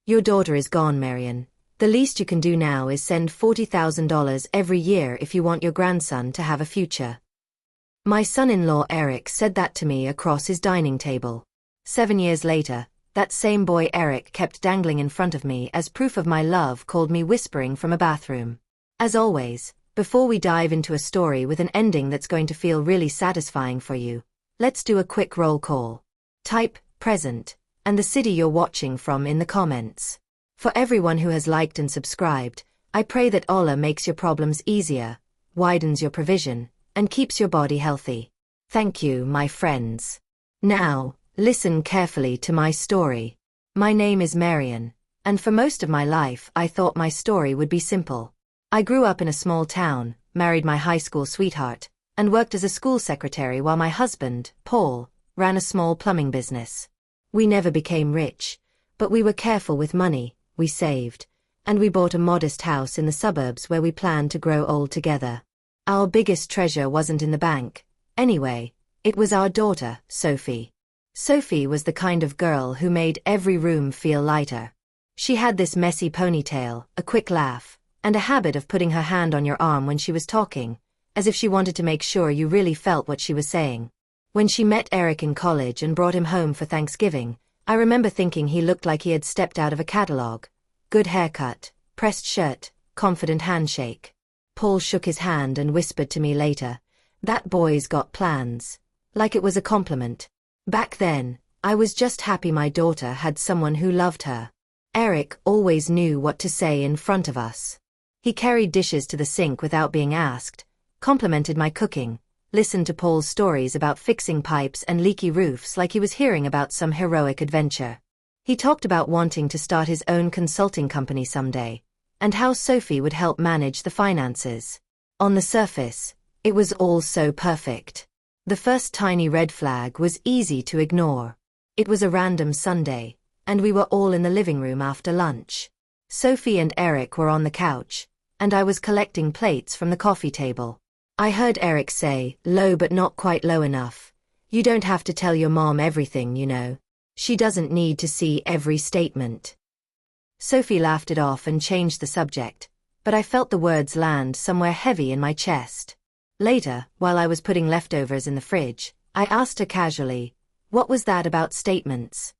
Your daughter is gone, Marion. The least you can do now is send $40,000 every year if you want your grandson to have a future. My son-in-law Eric said that to me across his dining table. 7 years later, that same boy Eric kept dangling in front of me as proof of my love, called me whispering from a bathroom. As always, before we dive into a story with an ending that's going to feel really satisfying for you, let's do a quick roll call. Type present and the city you're watching from in the comments. For everyone who has liked and subscribed, I pray that Allah makes your problems easier, widens your provision, and keeps your body healthy. Thank you, my friends. Now, listen carefully to my story. My name is Marion, and for most of my life I thought my story would be simple. I grew up in a small town, married my high school sweetheart, and worked as a school secretary while my husband, Paul, ran a small plumbing business. We never became rich, but we were careful with money, we saved, and we bought a modest house in the suburbs where we planned to grow old together. Our biggest treasure wasn't in the bank. Anyway, it was our daughter, Sophie. Sophie was the kind of girl who made every room feel lighter. She had this messy ponytail, a quick laugh, and a habit of putting her hand on your arm when she was talking, as if she wanted to make sure you really felt what she was saying. When she met Eric in college and brought him home for Thanksgiving, I remember thinking he looked like he had stepped out of a catalog. Good haircut, pressed shirt, confident handshake. Paul shook his hand and whispered to me later, "That boy's got plans." Like it was a compliment. Back then, I was just happy my daughter had someone who loved her. Eric always knew what to say in front of us. He carried dishes to the sink without being asked, complimented my cooking, listened to Paul's stories about fixing pipes and leaky roofs like he was hearing about some heroic adventure. He talked about wanting to start his own consulting company someday, and how Sophie would help manage the finances. On the surface, it was all so perfect. The first tiny red flag was easy to ignore. It was a random Sunday, and we were all in the living room after lunch. Sophie and Eric were on the couch, and I was collecting plates from the coffee table. I heard Eric say, low but not quite low enough, "You don't have to tell your mom everything, you know. She doesn't need to see every statement." Sophie laughed it off and changed the subject, but I felt the words land somewhere heavy in my chest. Later, while I was putting leftovers in the fridge, I asked her casually, "What was that about statements?"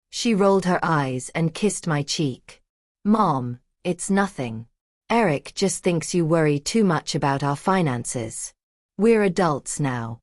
She rolled her eyes and kissed my cheek. "Mom, it's nothing. Eric just thinks you worry too much about our finances. We're adults now."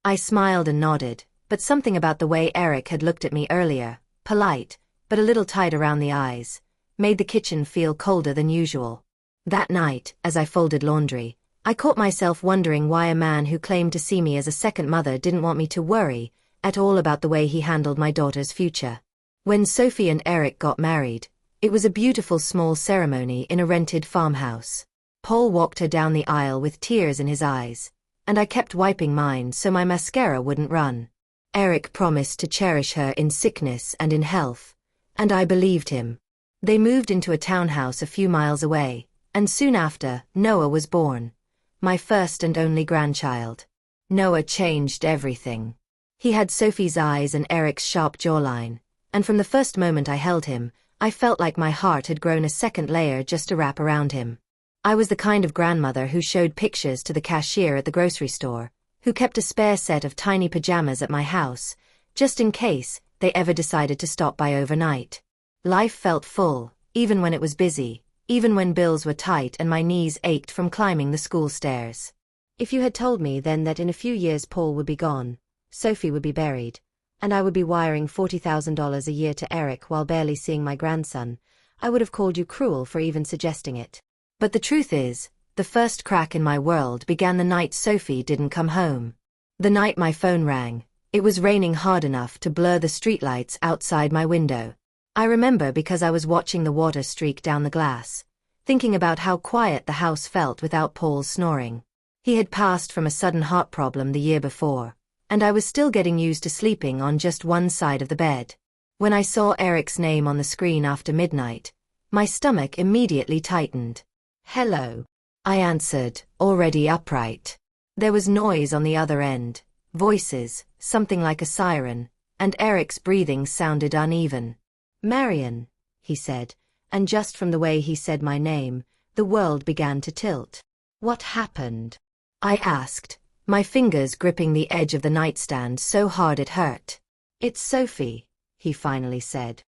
I smiled and nodded, but something about the way Eric had looked at me earlier, polite, but a little tight around the eyes, made the kitchen feel colder than usual. That night, as I folded laundry, I caught myself wondering why a man who claimed to see me as a second mother didn't want me to worry at all about the way he handled my daughter's future. When Sophie and Eric got married, it was a beautiful small ceremony in a rented farmhouse. Paul walked her down the aisle with tears in his eyes, and I kept wiping mine so my mascara wouldn't run. Eric promised to cherish her in sickness and in health, and I believed him. They moved into a townhouse a few miles away, and soon after, Noah was born. My first and only grandchild. Noah changed everything. He had Sophie's eyes and Eric's sharp jawline, and from the first moment I held him, I felt like my heart had grown a second layer just to wrap around him. I was the kind of grandmother who showed pictures to the cashier at the grocery store, who kept a spare set of tiny pajamas at my house, just in case they ever decided to stop by overnight. Life felt full, even when it was busy, even when bills were tight and my knees ached from climbing the school stairs. If you had told me then that in a few years Paul would be gone, Sophie would be buried, and I would be wiring $40,000 a year to Eric while barely seeing my grandson, I would have called you cruel for even suggesting it. But the truth is, the first crack in my world began the night Sophie didn't come home. The night my phone rang, it was raining hard enough to blur the streetlights outside my window. I remember because I was watching the water streak down the glass, thinking about how quiet the house felt without Paul's snoring. He had passed from a sudden heart problem the year before, and I was still getting used to sleeping on just one side of the bed. When I saw Eric's name on the screen after midnight, my stomach immediately tightened. "Hello," I answered, already upright. There was noise on the other end, voices, something like a siren, and Eric's breathing sounded uneven. "Marion, he said, and just from the way he said my name, the world began to tilt. What happened? I asked, my fingers gripping the edge of the nightstand so hard it hurt. It's Sophie, he finally said.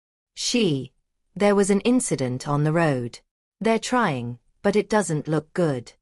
There was an incident on the road. They're trying, but it doesn't look good.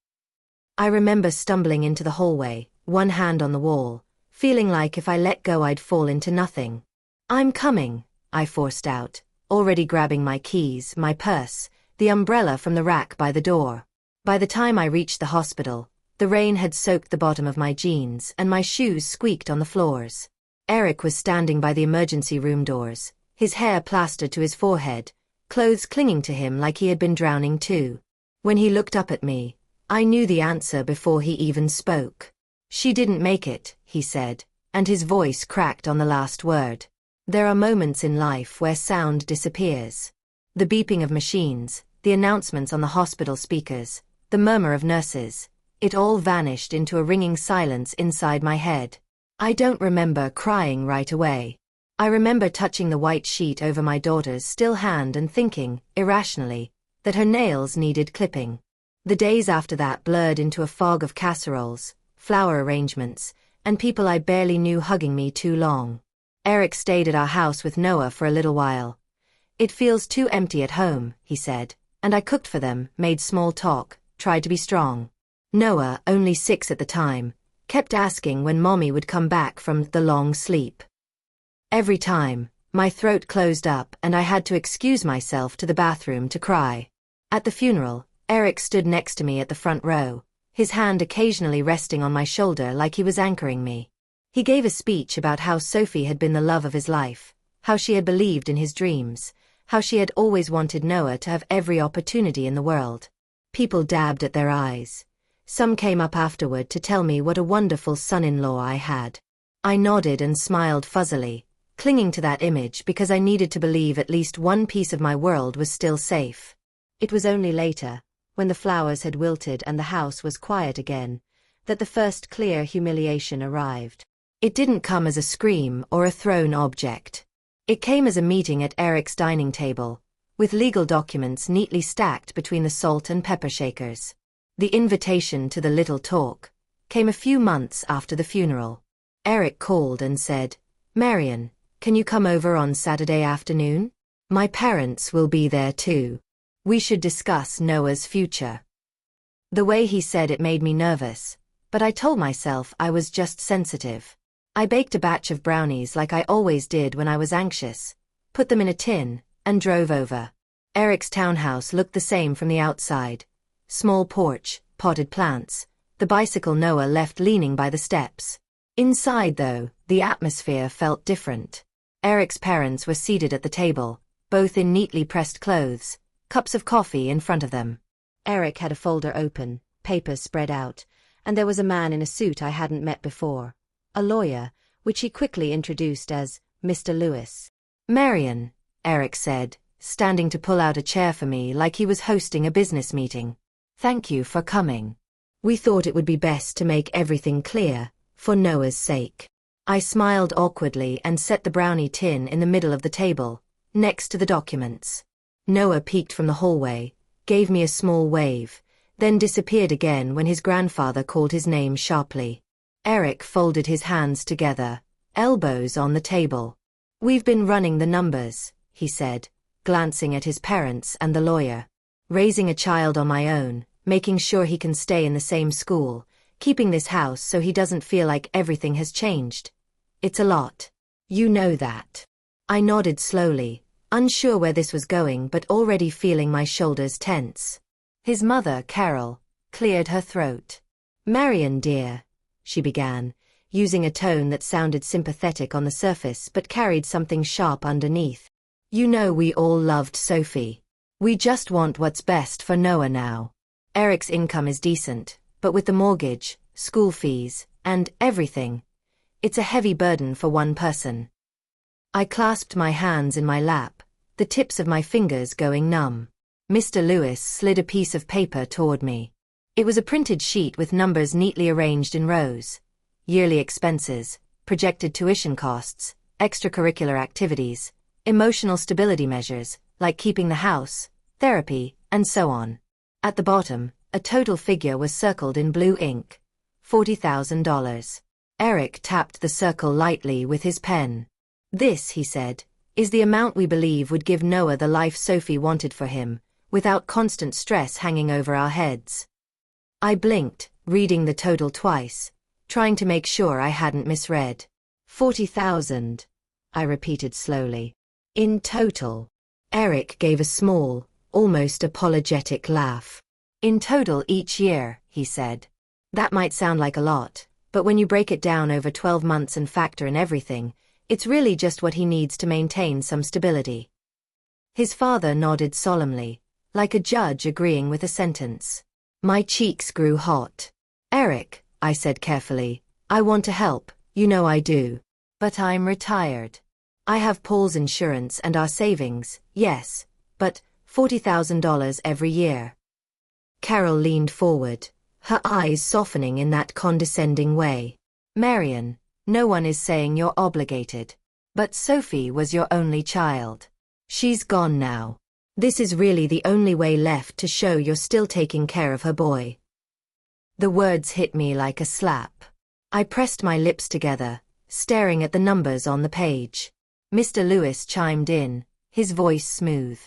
I remember stumbling into the hallway, one hand on the wall, feeling like if I let go I'd fall into nothing. I'm coming, I forced out, already grabbing my keys, my purse, the umbrella from the rack by the door. By the time I reached the hospital, the rain had soaked the bottom of my jeans and my shoes squeaked on the floors. Eric was standing by the emergency room doors, his hair plastered to his forehead, clothes clinging to him like he had been drowning too. When he looked up at me, I knew the answer before he even spoke. She didn't make it, he said, and his voice cracked on the last word. There are moments in life where sound disappears. The beeping of machines, the announcements on the hospital speakers, the murmur of nurses, it all vanished into a ringing silence inside my head. I don't remember crying right away. I remember touching the white sheet over my daughter's still hand and thinking, irrationally, that her nails needed clipping. The days after that blurred into a fog of casseroles, flower arrangements, and people I barely knew hugging me too long. Eric stayed at our house with Noah for a little while. It feels too empty at home, he said, and I cooked for them, made small talk, tried to be strong. Noah, only 6 at the time, kept asking when Mommy would come back from the long sleep. Every time, my throat closed up and I had to excuse myself to the bathroom to cry. At the funeral, Eric stood next to me at the front row, his hand occasionally resting on my shoulder like he was anchoring me. He gave a speech about how Sophie had been the love of his life, how she had believed in his dreams, how she had always wanted Noah to have every opportunity in the world. People dabbed at their eyes. Some came up afterward to tell me what a wonderful son-in-law I had. I nodded and smiled fuzzily, clinging to that image because I needed to believe at least one piece of my world was still safe. It was only later, when the flowers had wilted and the house was quiet again, that the first clear humiliation arrived. It didn't come as a scream or a thrown object. It came as a meeting at Eric's dining table, with legal documents neatly stacked between the salt and pepper shakers. The invitation to the little talk came a few months after the funeral. Eric called and said, "Marian, can you come over on Saturday afternoon? My parents will be there too. We should discuss Noah's future." The way he said it made me nervous, but I told myself I was just sensitive. I baked a batch of brownies like I always did when I was anxious, put them in a tin, and drove over. Eric's townhouse looked the same from the outside. Small porch, potted plants, the bicycle Noah left leaning by the steps. Inside, though, the atmosphere felt different. Eric's parents were seated at the table, both in neatly pressed clothes, cups of coffee in front of them. Eric had a folder open, papers spread out, and there was a man in a suit I hadn't met before, a lawyer, which he quickly introduced as Mr. Lewis. "Marian," Eric said, standing to pull out a chair for me like he was hosting a business meeting. "Thank you for coming. We thought it would be best to make everything clear, for Noah's sake." I smiled awkwardly and set the brownie tin in the middle of the table, next to the documents. Noah peeked from the hallway, gave me a small wave, then disappeared again when his grandfather called his name sharply. Eric folded his hands together, elbows on the table. "We've been running the numbers," he said, glancing at his parents and the lawyer. "Raising a child on my own, making sure he can stay in the same school, keeping this house so he doesn't feel like everything has changed. It's a lot. You know that." I nodded slowly, unsure where this was going but already feeling my shoulders tense. His mother, Carol, cleared her throat. "Marian, dear," she began, using a tone that sounded sympathetic on the surface but carried something sharp underneath. "You know we all loved Sophie. We just want what's best for Noah now. Eric's income is decent, but with the mortgage, school fees, and everything, it's a heavy burden for one person." I clasped my hands in my lap, the tips of my fingers going numb. Mr. Lewis slid a piece of paper toward me. It was a printed sheet with numbers neatly arranged in rows. Yearly expenses, projected tuition costs, extracurricular activities, emotional stability measures, like keeping the house, therapy, and so on. At the bottom, a total figure was circled in blue ink. $40,000. Eric tapped the circle lightly with his pen. This, he said, is the amount we believe would give Noah the life Sophie wanted for him, without constant stress hanging over our heads. I blinked, reading the total twice, trying to make sure I hadn't misread. 40,000, I repeated slowly. In total. Eric gave a small, almost apologetic laugh. In total each year, he said. That might sound like a lot, but when you break it down over 12 months and factor in everything, it's really just what he needs to maintain some stability. His father nodded solemnly, like a judge agreeing with a sentence. My cheeks grew hot. Eric, I said carefully, I want to help, you know I do. But I'm retired. I have Paul's insurance and our savings, yes, but $40,000 every year. Carol leaned forward, her eyes softening in that condescending way. Marian, no one is saying you're obligated. But Sophie was your only child. She's gone now. This is really the only way left to show you're still taking care of her boy. The words hit me like a slap. I pressed my lips together, staring at the numbers on the page. Mr. Lewis chimed in, his voice smooth.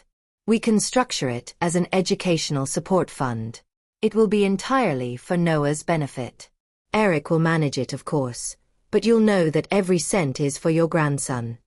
We can structure it as an educational support fund. It will be entirely for Noah's benefit. Eric will manage it, of course, but you'll know that every cent is for your grandson.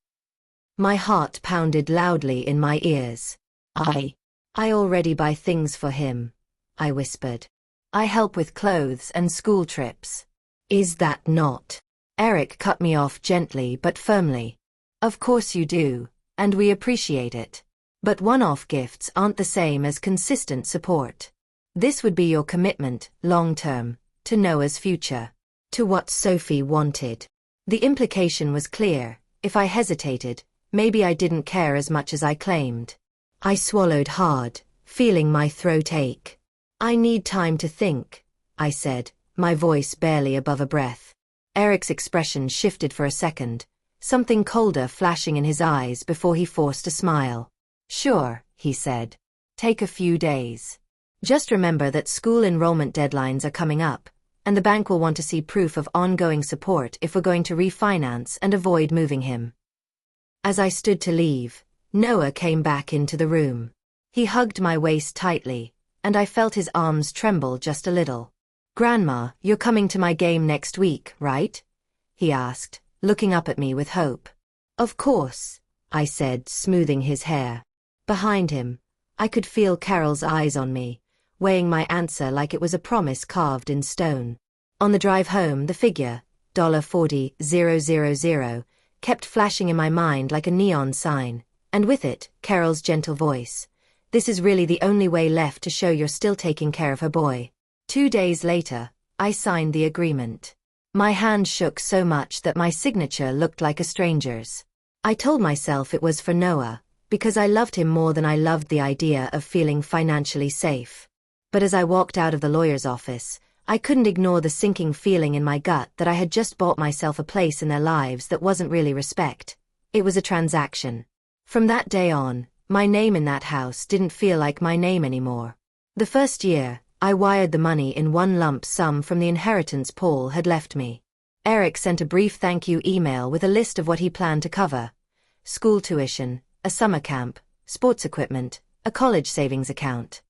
My heart pounded loudly in my ears. I already buy things for him, I whispered. I help with clothes and school trips. Is that not? Eric cut me off gently but firmly. Of course you do, and we appreciate it. But one-off gifts aren't the same as consistent support. This would be your commitment, long-term, to Noah's future, to what Sophie wanted. The implication was clear. If I hesitated, maybe I didn't care as much as I claimed. I swallowed hard, feeling my throat ache. I need time to think, I said, my voice barely above a breath. Eric's expression shifted for a second, something colder flashing in his eyes before he forced a smile. Sure, he said. Take a few days. Just remember that school enrollment deadlines are coming up, and the bank will want to see proof of ongoing support if we're going to refinance and avoid moving him. As I stood to leave, Noah came back into the room. He hugged my waist tightly, and I felt his arms tremble just a little. Grandma, you're coming to my game next week, right? He asked, looking up at me with hope. Of course, I said, smoothing his hair. Behind him, I could feel Carol's eyes on me, weighing my answer like it was a promise carved in stone. On the drive home, the figure, $40,000, kept flashing in my mind like a neon sign, and with it, Carol's gentle voice. This is really the only way left to show you're still taking care of her boy. 2 days later, I signed the agreement. My hand shook so much that my signature looked like a stranger's. I told myself it was for Noah, because I loved him more than I loved the idea of feeling financially safe. But as I walked out of the lawyer's office, I couldn't ignore the sinking feeling in my gut that I had just bought myself a place in their lives that wasn't really respect. It was a transaction. From that day on, my name in that house didn't feel like my name anymore. The first year, I wired the money in one lump sum from the inheritance Paul had left me. Eric sent a brief thank you email with a list of what he planned to cover. School tuition, a summer camp, sports equipment, a college savings account.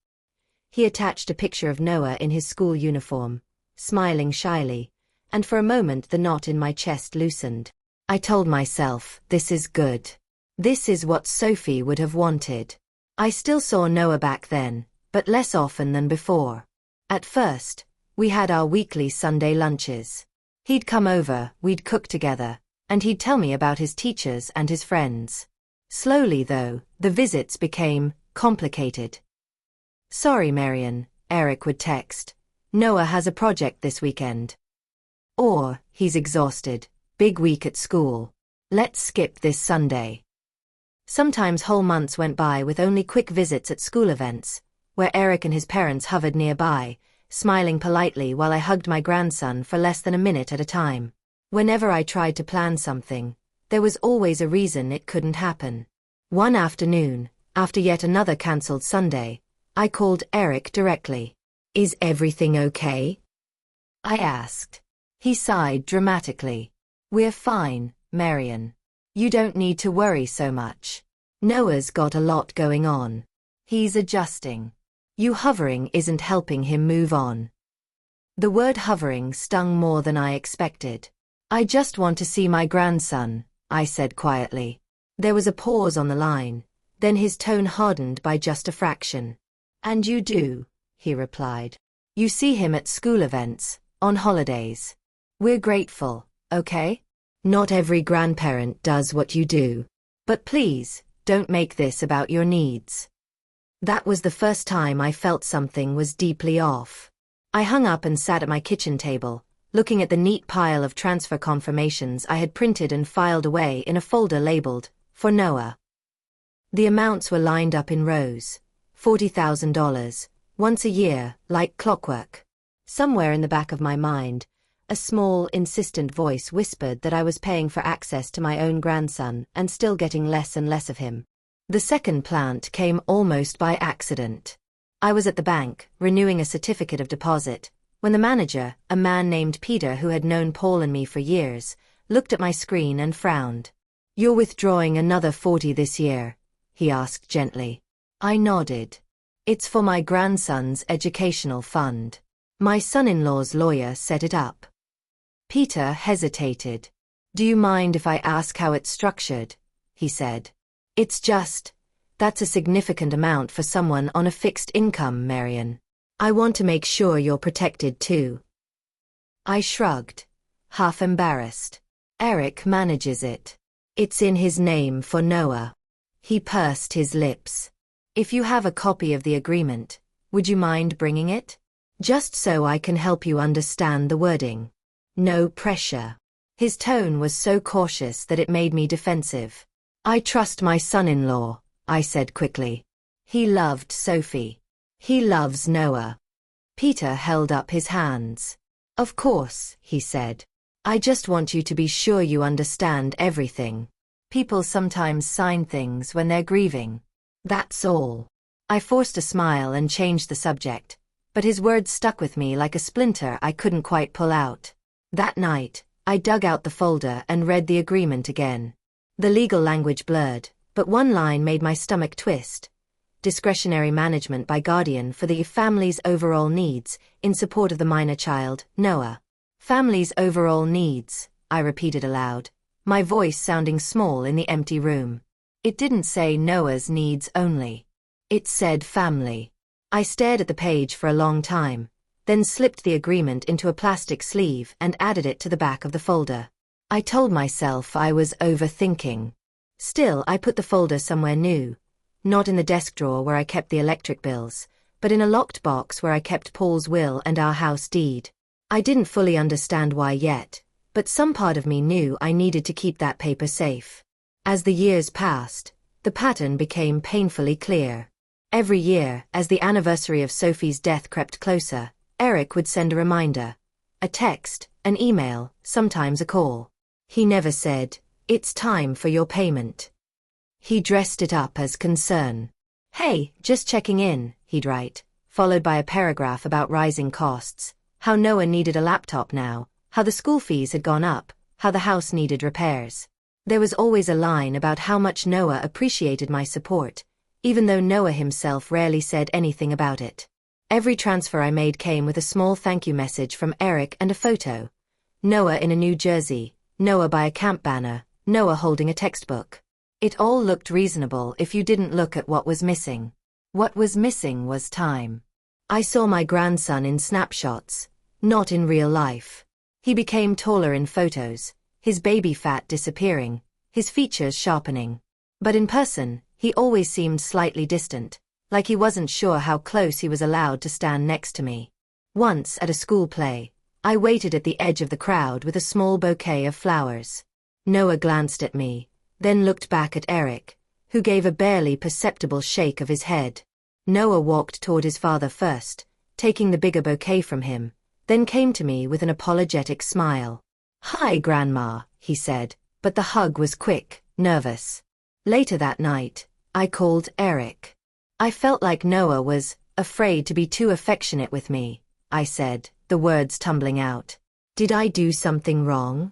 He attached a picture of Noah in his school uniform, smiling shyly, and for a moment the knot in my chest loosened. I told myself, this is good. This is what Sophie would have wanted. I still saw Noah back then, but less often than before. At first, we had our weekly Sunday lunches. He'd come over, we'd cook together, and he'd tell me about his teachers and his friends. Slowly, though, the visits became complicated. Sorry, Marian, Eric would text. Noah has a project this weekend. Or, he's exhausted, big week at school. Let's skip this Sunday. Sometimes whole months went by with only quick visits at school events, where Eric and his parents hovered nearby, smiling politely while I hugged my grandson for less than a minute at a time. Whenever I tried to plan something, there was always a reason it couldn't happen. One afternoon, After yet another cancelled Sunday, I called Eric directly. "Is everything okay?" I asked. He sighed dramatically. "We're fine, Marion. You don't need to worry so much. Noah's got a lot going on. He's adjusting. You hovering isn't helping him move on." The word hovering stung more than I expected. "I just want to see my grandson," I said quietly. There was a pause on the line, then his tone hardened by just a fraction. "And you do," he replied. "You see him at school events, on holidays. We're grateful, okay? Not every grandparent does what you do. But please, don't make this about your needs." That was the first time I felt something was deeply off. I hung up and sat at my kitchen table, looking at the neat pile of transfer confirmations I had printed and filed away in a folder labeled, "For Noah." The amounts were lined up in rows. $40,000, once a year, like clockwork. Somewhere in the back of my mind, a small, insistent voice whispered that I was paying for access to my own grandson and still getting less and less of him. The second plant came almost by accident. I was at the bank, renewing a certificate of deposit, when the manager, a man named Peter who had known Paul and me for years, looked at my screen and frowned. "You're withdrawing another 40 this year?" he asked gently. I nodded. "It's for my grandson's educational fund. My son-in-law's lawyer set it up." Peter hesitated. "Do you mind if I ask how it's structured?" he said. That's a significant amount for someone on a fixed income, Marion. I want to make sure you're protected too." I shrugged, half embarrassed. "Eric manages it. It's in his name for Noah." He pursed his lips. "If you have a copy of the agreement, would you mind bringing it? Just so I can help you understand the wording. No pressure." His tone was so cautious that it made me defensive. "I trust my son-in-law," I said quickly. "He loved Sophie. He loves Noah." Peter held up his hands. "Of course," he said. "I just want you to be sure you understand everything. People sometimes sign things when they're grieving. That's all." I forced a smile and changed the subject, but his words stuck with me like a splinter I couldn't quite pull out. That night, I dug out the folder and read the agreement again. The legal language blurred, but one line made my stomach twist. Discretionary management by guardian for the family's overall needs, in support of the minor child, Noah. Family's overall needs, I repeated aloud, my voice sounding small in the empty room. It didn't say Noah's needs only. It said family. I stared at the page for a long time, then slipped the agreement into a plastic sleeve and added it to the back of the folder. I told myself I was overthinking. Still, I put the folder somewhere new, not in the desk drawer where I kept the electric bills, but in a locked box where I kept Paul's will and our house deed. I didn't fully understand why yet, but some part of me knew I needed to keep that paper safe. As the years passed, the pattern became painfully clear. Every year, as the anniversary of Sophie's death crept closer, Eric would send a reminder. A text, an email, sometimes a call. He never said, "It's time for your payment." He dressed it up as concern. "Hey, just checking in," he'd write, followed by a paragraph about rising costs, how Noah needed a laptop now, how the school fees had gone up, how the house needed repairs. There was always a line about how much Noah appreciated my support, even though Noah himself rarely said anything about it. Every transfer I made came with a small thank you message from Eric and a photo. Noah in a new jersey, Noah by a camp banner, Noah holding a textbook. It all looked reasonable if you didn't look at what was missing. What was missing was time. I saw my grandson in snapshots, not in real life. He became taller in photos, his baby fat disappearing, his features sharpening. But in person, he always seemed slightly distant, like he wasn't sure how close he was allowed to stand next to me. Once, at a school play, I waited at the edge of the crowd with a small bouquet of flowers. Noah glanced at me, then looked back at Eric, who gave a barely perceptible shake of his head. Noah walked toward his father first, taking the bigger bouquet from him, then came to me with an apologetic smile. "Hi, Grandma," he said, but the hug was quick, nervous. Later that night, I called Eric. I felt like Noah was afraid to be too affectionate with me, I said, the words tumbling out. Did I do something wrong?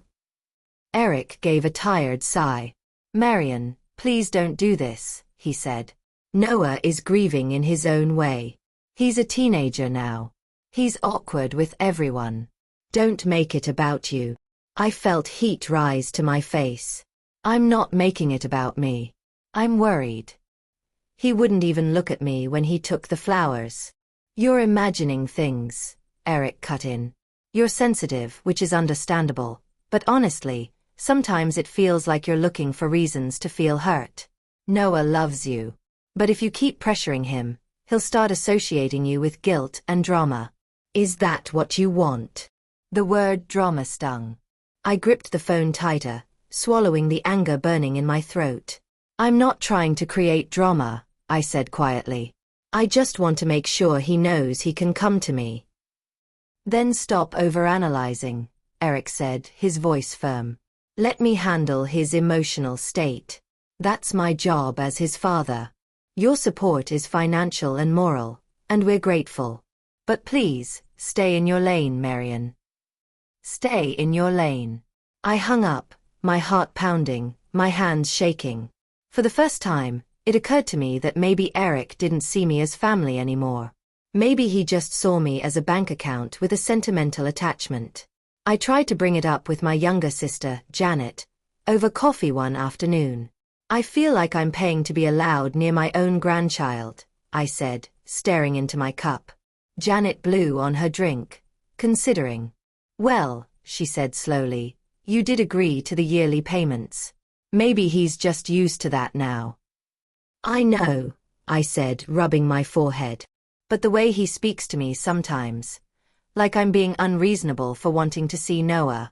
Eric gave a tired sigh. Marion, please don't do this, he said. Noah is grieving in his own way. He's a teenager now. He's awkward with everyone. Don't make it about you. I felt heat rise to my face. I'm not making it about me. I'm worried. He wouldn't even look at me when he took the flowers. You're imagining things, Eric cut in. You're sensitive, which is understandable, but honestly, sometimes it feels like you're looking for reasons to feel hurt. Noah loves you. But if you keep pressuring him, he'll start associating you with guilt and drama. Is that what you want? The word drama stung. I gripped the phone tighter, swallowing the anger burning in my throat. I'm not trying to create drama, I said quietly. I just want to make sure he knows he can come to me. Then stop overanalyzing, Eric said, his voice firm. Let me handle his emotional state. That's my job as his father. Your support is financial and moral, and we're grateful. But please, stay in your lane, Marion. Stay in your lane. I hung up, my heart pounding, my hands shaking. For the first time, it occurred to me that maybe Eric didn't see me as family anymore. Maybe he just saw me as a bank account with a sentimental attachment. I tried to bring it up with my younger sister, Janet, over coffee one afternoon. I feel like I'm paying to be allowed near my own grandchild, I said, staring into my cup. Janet blew on her drink, considering. Well, she said slowly, you did agree to the yearly payments. Maybe he's just used to that now. I know, I said, rubbing my forehead. But the way he speaks to me sometimes, like I'm being unreasonable for wanting to see Noah.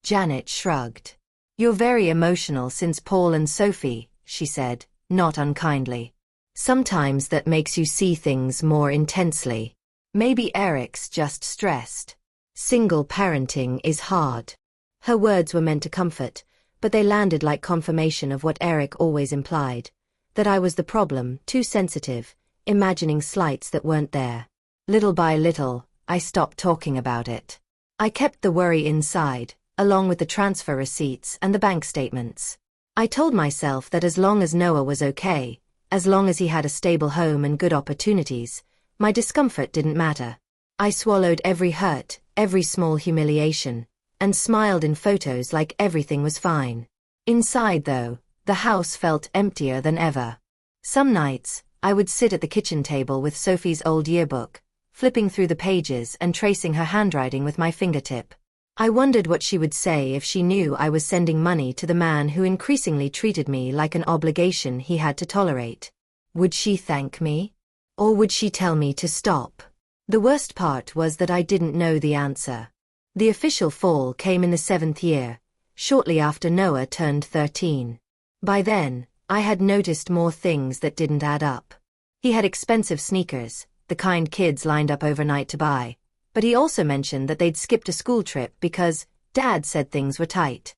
Janet shrugged. You're very emotional since Paul and Sophie, she said, not unkindly. Sometimes that makes you see things more intensely. Maybe Eric's just stressed. Single parenting is hard. Her words were meant to comfort, but they landed like confirmation of what Eric always implied, that I was the problem, too sensitive, imagining slights that weren't there. Little by little, I stopped talking about it. I kept the worry inside, along with the transfer receipts and the bank statements. I told myself that as long as Noah was okay, as long as he had a stable home and good opportunities, my discomfort didn't matter. I swallowed every hurt, every small humiliation, and smiled in photos like everything was fine. Inside, though, the house felt emptier than ever. Some nights, I would sit at the kitchen table with Sophie's old yearbook, flipping through the pages and tracing her handwriting with my fingertip. I wondered what she would say if she knew I was sending money to the man who increasingly treated me like an obligation he had to tolerate. Would she thank me? Or would she tell me to stop? The worst part was that I didn't know the answer. The official fall came in the 7th year, shortly after Noah turned 13. By then, I had noticed more things that didn't add up. He had expensive sneakers, the kind kids lined up overnight to buy, but he also mentioned that they'd skipped a school trip because Dad said things were tight.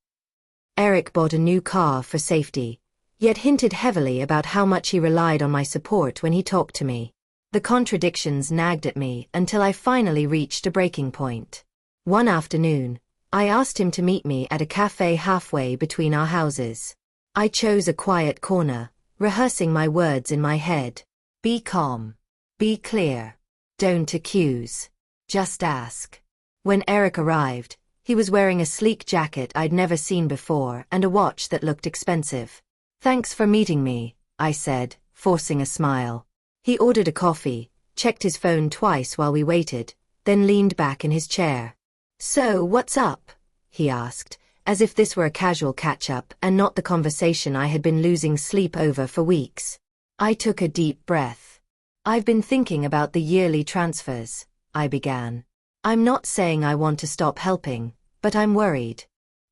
Eric bought a new car for safety, yet hinted heavily about how much he relied on my support when he talked to me. The contradictions nagged at me until I finally reached a breaking point. One afternoon, I asked him to meet me at a cafe halfway between our houses. I chose a quiet corner, rehearsing my words in my head. Be calm. Be clear. Don't accuse. Just ask. When Eric arrived, he was wearing a sleek jacket I'd never seen before and a watch that looked expensive. Thanks for meeting me, I said, forcing a smile. He ordered a coffee, checked his phone twice while we waited, then leaned back in his chair. So, what's up? He asked, as if this were a casual catch-up and not the conversation I had been losing sleep over for weeks. I took a deep breath. I've been thinking about the yearly transfers, I began. I'm not saying I want to stop helping, but I'm worried.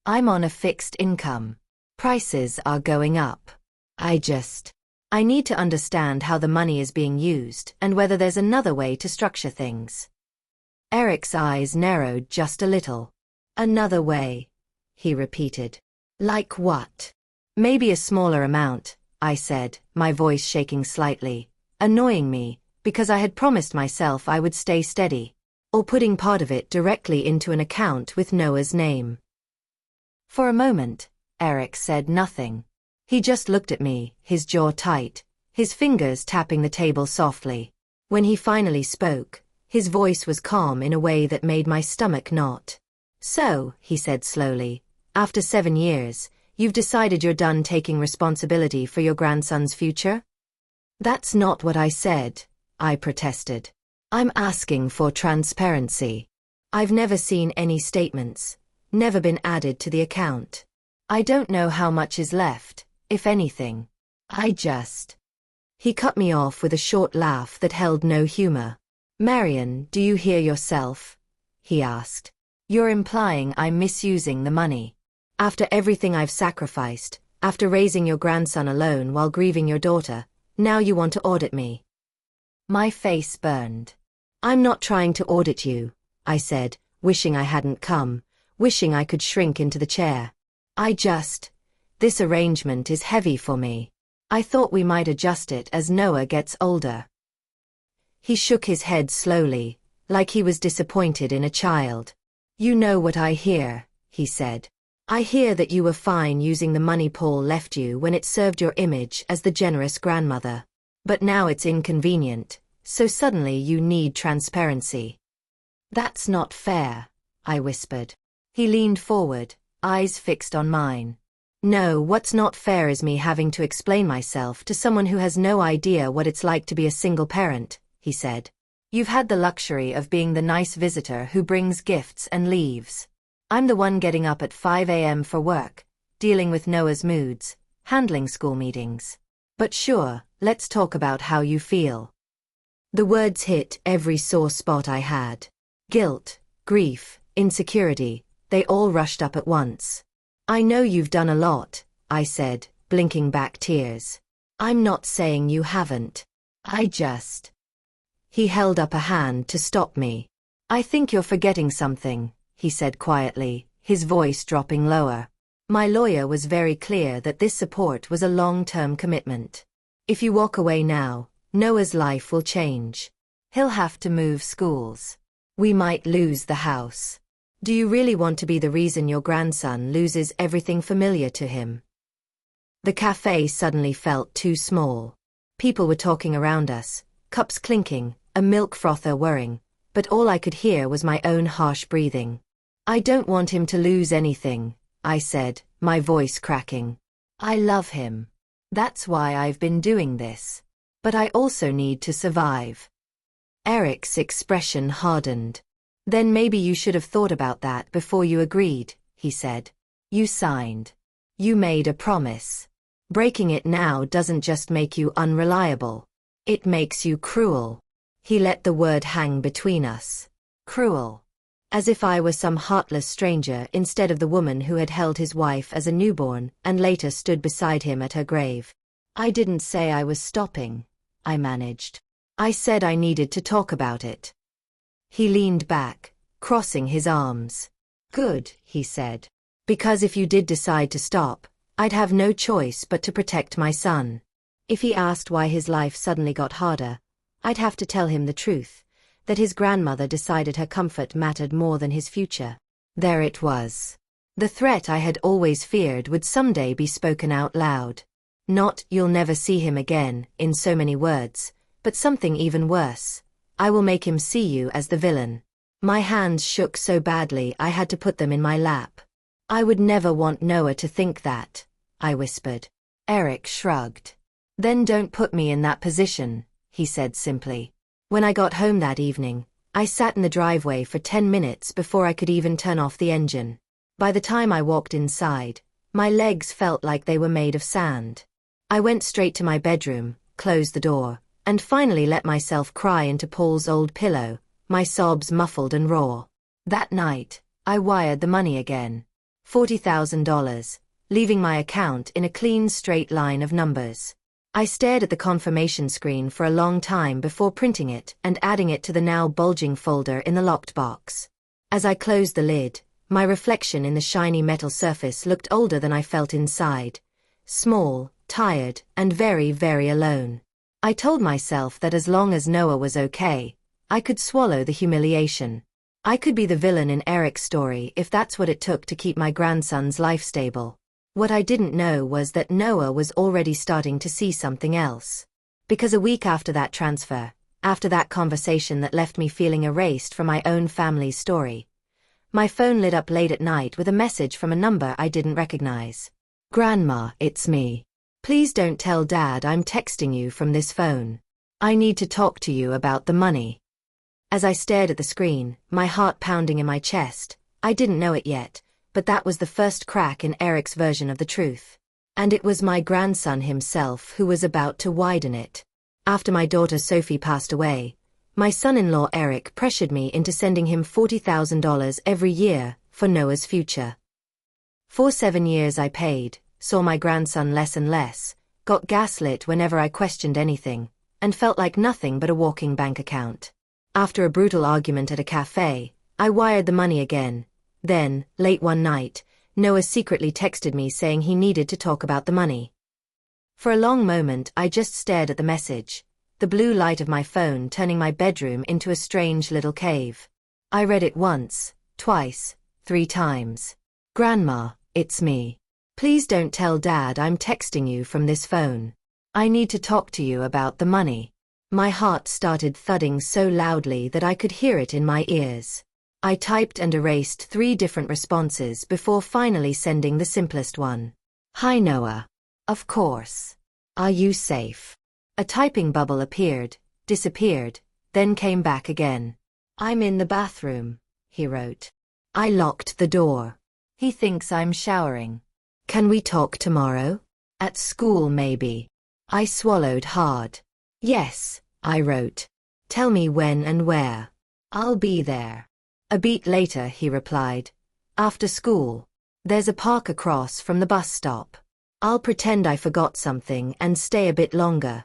I'm on a fixed income. Prices are going up. I need to understand how the money is being used and whether there's another way to structure things. Eric's eyes narrowed just a little. Another way, he repeated. Like what? Maybe a smaller amount, I said, my voice shaking slightly, annoying me, because I had promised myself I would stay steady, or putting part of it directly into an account with Noah's name. For a moment, Eric said nothing. He just looked at me, his jaw tight, his fingers tapping the table softly. When he finally spoke, his voice was calm in a way that made my stomach knot. So, he said slowly, after 7 years, you've decided you're done taking responsibility for your grandson's future? That's not what I said, I protested. I'm asking for transparency. I've never seen any statements, never been added to the account. I don't know how much is left, if anything. He cut me off with a short laugh that held no humor. Marion, do you hear yourself? He asked. You're implying I'm misusing the money. After everything I've sacrificed, after raising your grandson alone while grieving your daughter, now you want to audit me. My face burned. I'm not trying to audit you, I said, wishing I hadn't come, wishing I could shrink into the chair. This arrangement is heavy for me. I thought we might adjust it as Noah gets older. He shook his head slowly, like he was disappointed in a child. You know what I hear, he said. I hear that you were fine using the money Paul left you when it served your image as the generous grandmother. But now it's inconvenient, so suddenly you need transparency. That's not fair, I whispered. He leaned forward, eyes fixed on mine. No, what's not fair is me having to explain myself to someone who has no idea what it's like to be a single parent, he said. You've had the luxury of being the nice visitor who brings gifts and leaves. I'm the one getting up at 5 a.m. for work, dealing with Noah's moods, handling school meetings. But sure, let's talk about how you feel. The words hit every sore spot I had. Guilt, grief, insecurity, they all rushed up at once. I know you've done a lot, I said, blinking back tears. I'm not saying you haven't. He held up a hand to stop me. I think you're forgetting something, he said quietly, his voice dropping lower. My lawyer was very clear that this support was a long-term commitment. If you walk away now, Noah's life will change. He'll have to move schools. We might lose the house. Do you really want to be the reason your grandson loses everything familiar to him? The cafe suddenly felt too small. People were talking around us, cups clinking, a milk frother whirring, but all I could hear was my own harsh breathing. I don't want him to lose anything, I said, my voice cracking. I love him. That's why I've been doing this. But I also need to survive. Eric's expression hardened. Then maybe you should have thought about that before you agreed, he said. You signed. You made a promise. Breaking it now doesn't just make you unreliable. It makes you cruel. He let the word hang between us. Cruel. As if I were some heartless stranger instead of the woman who had held his wife as a newborn and later stood beside him at her grave. I didn't say I was stopping, I managed. I said I needed to talk about it. He leaned back, crossing his arms. Good, he said. Because if you did decide to stop, I'd have no choice but to protect my son. If he asked why his life suddenly got harder, I'd have to tell him the truth, that his grandmother decided her comfort mattered more than his future. There it was. The threat I had always feared would someday be spoken out loud. Not, you'll never see him again, in so many words, but something even worse. I will make him see you as the villain. My hands shook so badly I had to put them in my lap. I would never want Noah to think that, I whispered. Eric shrugged. Then don't put me in that position, he said simply. When I got home that evening, I sat in the driveway for 10 minutes before I could even turn off the engine. By the time I walked inside, my legs felt like they were made of sand. I went straight to my bedroom, closed the door, and finally let myself cry into Paul's old pillow, my sobs muffled and raw. That night, I wired the money again. $40,000, leaving my account in a clean straight line of numbers. I stared at the confirmation screen for a long time before printing it and adding it to the now bulging folder in the locked box. As I closed the lid, my reflection in the shiny metal surface looked older than I felt inside, small, tired, and very, very alone. I told myself that as long as Noah was okay, I could swallow the humiliation. I could be the villain in Eric's story if that's what it took to keep my grandson's life stable. What I didn't know was that Noah was already starting to see something else. Because a week after that transfer, after that conversation that left me feeling erased from my own family's story, my phone lit up late at night with a message from a number I didn't recognize. "Grandma, it's me. Please don't tell Dad I'm texting you from this phone. I need to talk to you about the money." As I stared at the screen, my heart pounding in my chest, I didn't know it yet, but that was the first crack in Eric's version of the truth. And it was my grandson himself who was about to widen it. After my daughter Sophie passed away, my son-in-law Eric pressured me into sending him $40,000 every year for Noah's future. For 7 years I paid, saw my grandson less and less, got gaslit whenever I questioned anything, and felt like nothing but a walking bank account. After a brutal argument at a cafe, I wired the money again. Then, late one night, Noah secretly texted me saying he needed to talk about the money. For a long moment I just stared at the message, the blue light of my phone turning my bedroom into a strange little cave. I read it once, twice, 3 times. "Grandma, it's me. Please don't tell Dad I'm texting you from this phone. I need to talk to you about the money." My heart started thudding so loudly that I could hear it in my ears. I typed and erased 3 different responses before finally sending the simplest one. "Hi Noah. Of course. Are you safe?" A typing bubble appeared, disappeared, then came back again. "I'm in the bathroom," he wrote. "I locked the door. He thinks I'm showering. Can we talk tomorrow? At school maybe?" I swallowed hard. "Yes," I wrote. "Tell me when and where. I'll be there." A beat later he replied, "After school. There's a park across from the bus stop. I'll pretend I forgot something and stay a bit longer."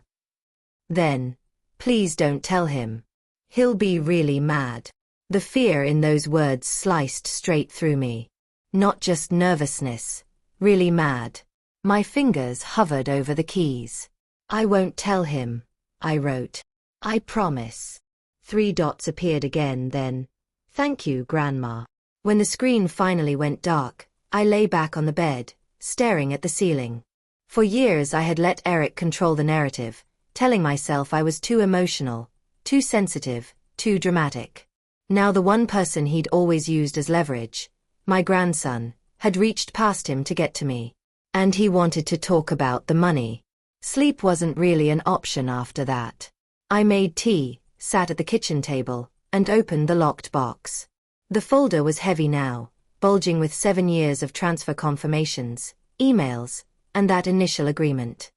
Then, "Please don't tell him. He'll be really mad." The fear in those words sliced straight through me. Not just nervousness, really mad. My fingers hovered over the keys. "I won't tell him," I wrote. "I promise." 3 dots appeared again then. "Thank you, Grandma." When the screen finally went dark, I lay back on the bed, staring at the ceiling. For years I had let Eric control the narrative, telling myself I was too emotional, too sensitive, too dramatic. Now the one person he'd always used as leverage, my grandson, had reached past him to get to me. And he wanted to talk about the money. Sleep wasn't really an option after that. I made tea, sat at the kitchen table, and opened the locked box. The folder was heavy now, bulging with 7 years of transfer confirmations, emails, and that initial agreement.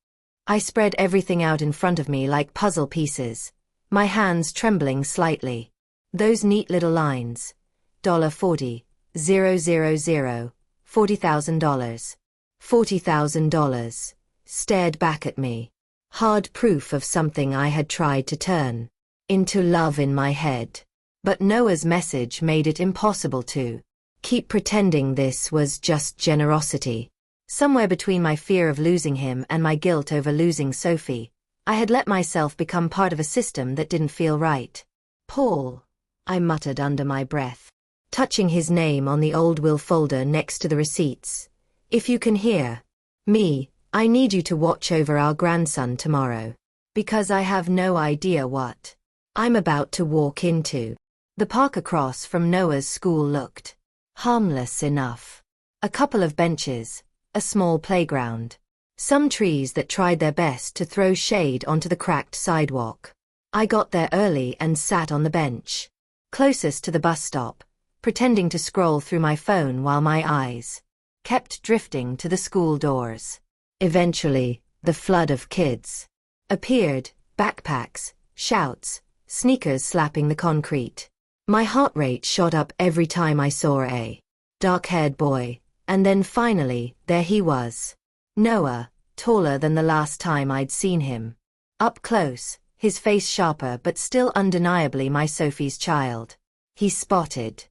I spread everything out in front of me like puzzle pieces, my hands trembling slightly. Those neat little lines, $40,000, $40,000, $40,000, stared back at me. Hard proof of something I had tried to turn into love in my head. But Noah's message made it impossible to keep pretending this was just generosity. Somewhere between my fear of losing him and my guilt over losing Sophie, I had let myself become part of a system that didn't feel right. "Paul," I muttered under my breath, touching his name on the old will folder next to the receipts. "If you can hear me, I need you to watch over our grandson tomorrow. Because I have no idea what I'm about to walk into." The park across from Noah's school looked harmless enough. A couple of benches, a small playground, some trees that tried their best to throw shade onto the cracked sidewalk. I got there early and sat on the bench, closest to the bus stop, pretending to scroll through my phone while my eyes kept drifting to the school doors. Eventually, the flood of kids appeared, backpacks, shouts, sneakers slapping the concrete. My heart rate shot up every time I saw a dark-haired boy, and then finally, there he was. Noah, taller than the last time I'd seen him. Up close, his face sharper but still undeniably my Sophie's child. He spotted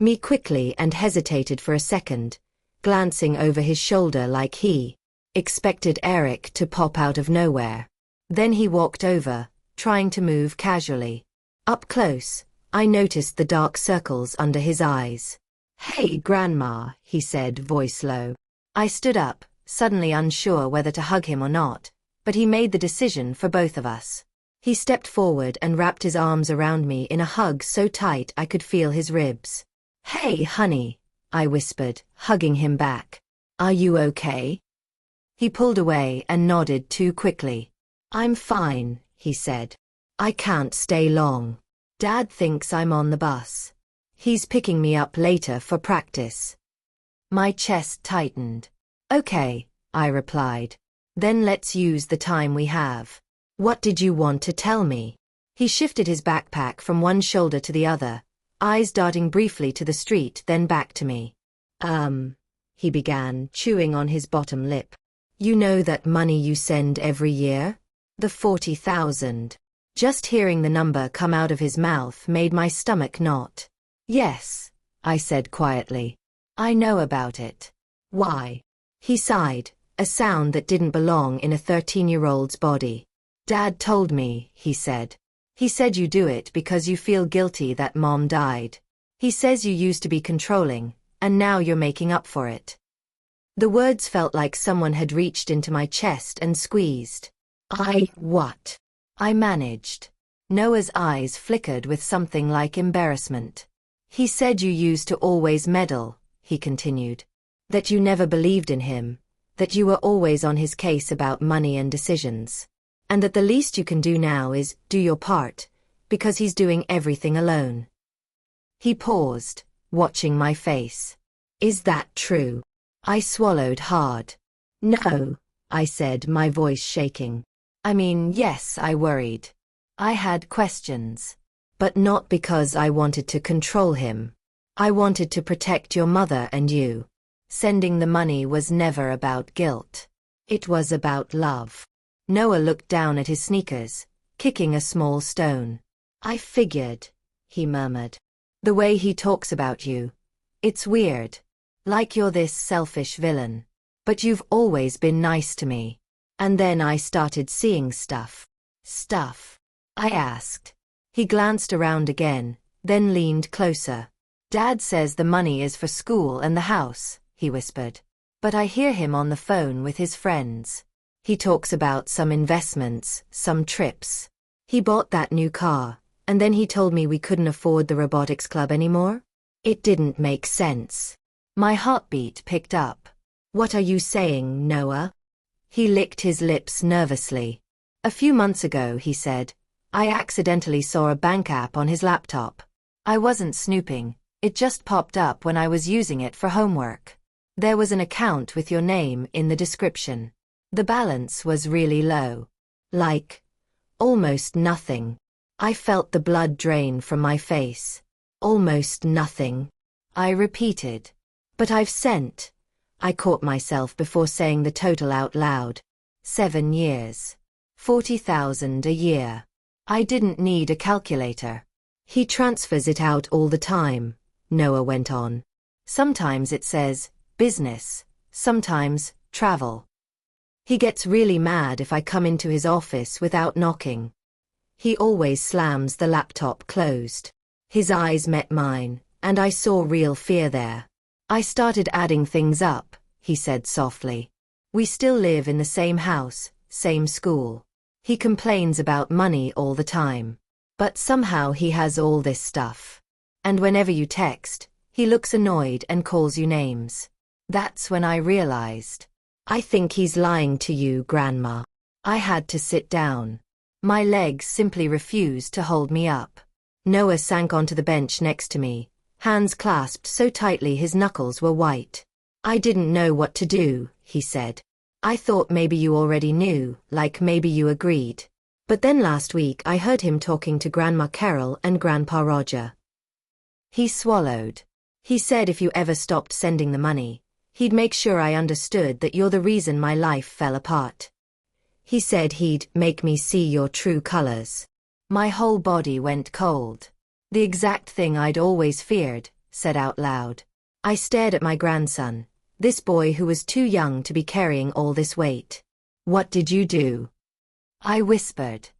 me quickly and hesitated for a second, glancing over his shoulder like he expected Eric to pop out of nowhere. Then he walked over, trying to move casually. Up close, I noticed the dark circles under his eyes. "Hey, Grandma," he said, voice low. I stood up, suddenly unsure whether to hug him or not, but he made the decision for both of us. He stepped forward and wrapped his arms around me in a hug so tight I could feel his ribs. "Hey, honey," I whispered, hugging him back. "Are you okay?" He pulled away and nodded too quickly. "I'm fine," he said. "I can't stay long. Dad thinks I'm on the bus. He's picking me up later for practice." My chest tightened. "Okay," I replied. "Then let's use the time we have. What did you want to tell me?" He shifted his backpack from one shoulder to the other, eyes darting briefly to the street then back to me. He began, chewing on his bottom lip. "You know that money you send every year? The 40,000. Just hearing the number come out of his mouth made my stomach knot. "Yes," I said quietly. "I know about it." "Why?" He sighed, a sound that didn't belong in a 13-year-old's body. "Dad told me," he said. "He said you do it because you feel guilty that Mom died. He says you used to be controlling, and now you're making up for it." The words felt like someone had reached into my chest and squeezed. What?" I managed. Noah's eyes flickered with something like embarrassment. "He said you used to always meddle," he continued. "That you never believed in him, that you were always on his case about money and decisions. And that the least you can do now is do your part, because he's doing everything alone." He paused, watching my face. "Is that true?" I swallowed hard. "No," I said, my voice shaking. "I mean, yes, I worried. I had questions. But not because I wanted to control him. I wanted to protect your mother and you. Sending the money was never about guilt. It was about love." Noah looked down at his sneakers, kicking a small stone. "I figured," he murmured. "The way he talks about you. It's weird. Like you're this selfish villain. But you've always been nice to me." And then I started seeing stuff. "Stuff?" I asked. He glanced around again, then leaned closer. "Dad says the money is for school and the house," he whispered. "But I hear him on the phone with his friends. He talks about some investments, some trips. He bought that new car, and then he told me we couldn't afford the robotics club anymore. It didn't make sense." My heartbeat picked up. "What are you saying, Noah?" He licked his lips nervously. "A few months ago," he said, "I accidentally saw a bank app on his laptop. I wasn't snooping, it just popped up when I was using it for homework. There was an account with your name in the description. The balance was really low. Like, almost nothing." I felt the blood drain from my face. "Almost nothing," I repeated. "But I've sent..." I caught myself before saying the total out loud. 7 years. 40,000 a year. I didn't need a calculator. "He transfers it out all the time," Noah went on. "Sometimes it says, business, sometimes, travel. He gets really mad if I come into his office without knocking. He always slams the laptop closed." His eyes met mine, and I saw real fear there. "I started adding things up," he said softly. "We still live in the same house, same school. He complains about money all the time. But somehow he has all this stuff. And whenever you text, he looks annoyed and calls you names." That's when I realized. "I think he's lying to you, Grandma." I had to sit down. My legs simply refused to hold me up. Noah sank onto the bench next to me, hands clasped so tightly his knuckles were white. "I didn't know what to do," he said. "I thought maybe you already knew, like maybe you agreed. But then last week I heard him talking to Grandma Carol and Grandpa Roger." He swallowed. "He said if you ever stopped sending the money, he'd make sure I understood that you're the reason my life fell apart. He said he'd make me see your true colors." My whole body went cold. The exact thing I'd always feared, said out loud. I stared at my grandson, This boy who was too young to be carrying all this weight. What did you do? I whispered.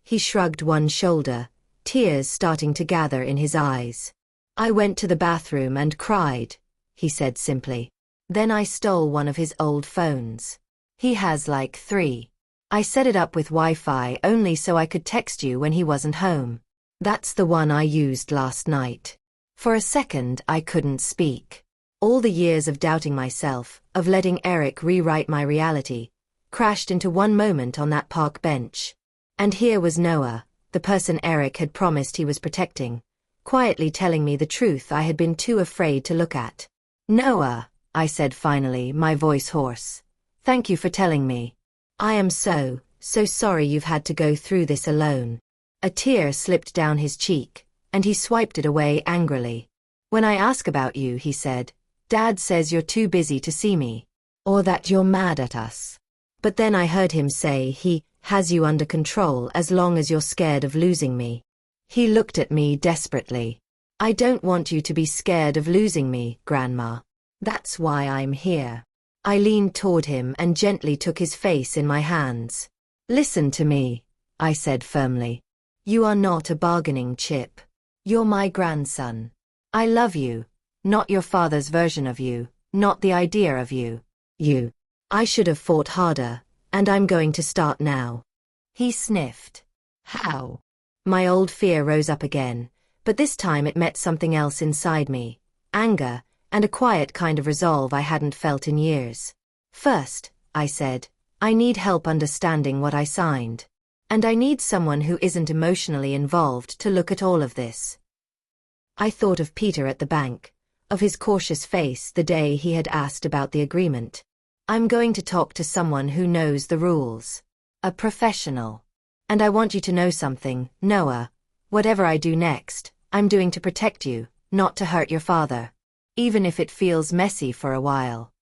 He shrugged one shoulder, tears starting to gather in his eyes. I went to the bathroom and cried, he said simply. Then I stole one of his old phones. He has like 3. I set it up with Wi-Fi only so I could text you when he wasn't home. That's the one I used last night. For a second I couldn't speak. All the years of doubting myself, of letting Eric rewrite my reality, crashed into one moment on that park bench. And here was Noah, the person Eric had promised he was protecting, quietly telling me the truth I had been too afraid to look at. Noah, I said finally, my voice hoarse. Thank you for telling me. I am so sorry you've had to go through this alone. A tear slipped down his cheek, and he swiped it away angrily. When I ask about you, he said, Dad says you're too busy to see me. Or that you're mad at us. But then I heard him say he has you under control as long as you're scared of losing me. He looked at me desperately. I don't want you to be scared of losing me, Grandma. That's why I'm here. I leaned toward him and gently took his face in my hands. Listen to me, I said firmly. You are not a bargaining chip. You're my grandson. I love you, not your father's version of you, not the idea of you. I should have fought harder, and I'm going to start now. He sniffed. How? My old fear rose up again, but this time it met something else inside me, anger, and a quiet kind of resolve I hadn't felt in years. First, I said, I need help understanding what I signed. And I need someone who isn't emotionally involved to look at all of this. I thought of Peter at the bank, of his cautious face the day he had asked about the agreement. I'm going to talk to someone who knows the rules. A professional. And I want you to know something, Noah. Whatever I do next, I'm doing to protect you, not to hurt your father. Even if it feels messy for a while.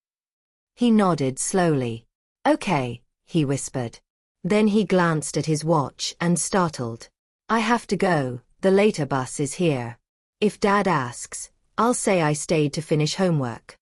He nodded slowly. Okay, he whispered. Then he glanced at his watch and startled. I have to go, the later bus is here. If Dad asks, I'll say I stayed to finish homework.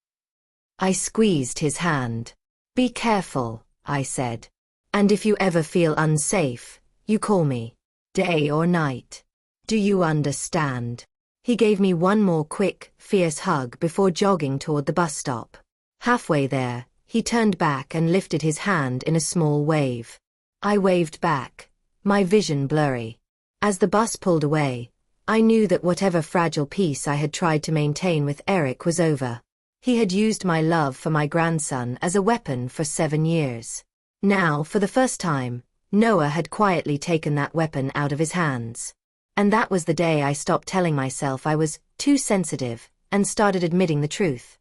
I squeezed his hand. Be careful, I said. And if you ever feel unsafe, you call me. Day or night. Do you understand? He gave me one more quick, fierce hug before jogging toward the bus stop. Halfway there, he turned back and lifted his hand in a small wave. I waved back, my vision blurry. As the bus pulled away, I knew that whatever fragile peace I had tried to maintain with Eric was over. He had used my love for my grandson as a weapon for 7 years. Now, for the first time, Noah had quietly taken that weapon out of his hands. And that was the day I stopped telling myself I was too sensitive and started admitting the truth.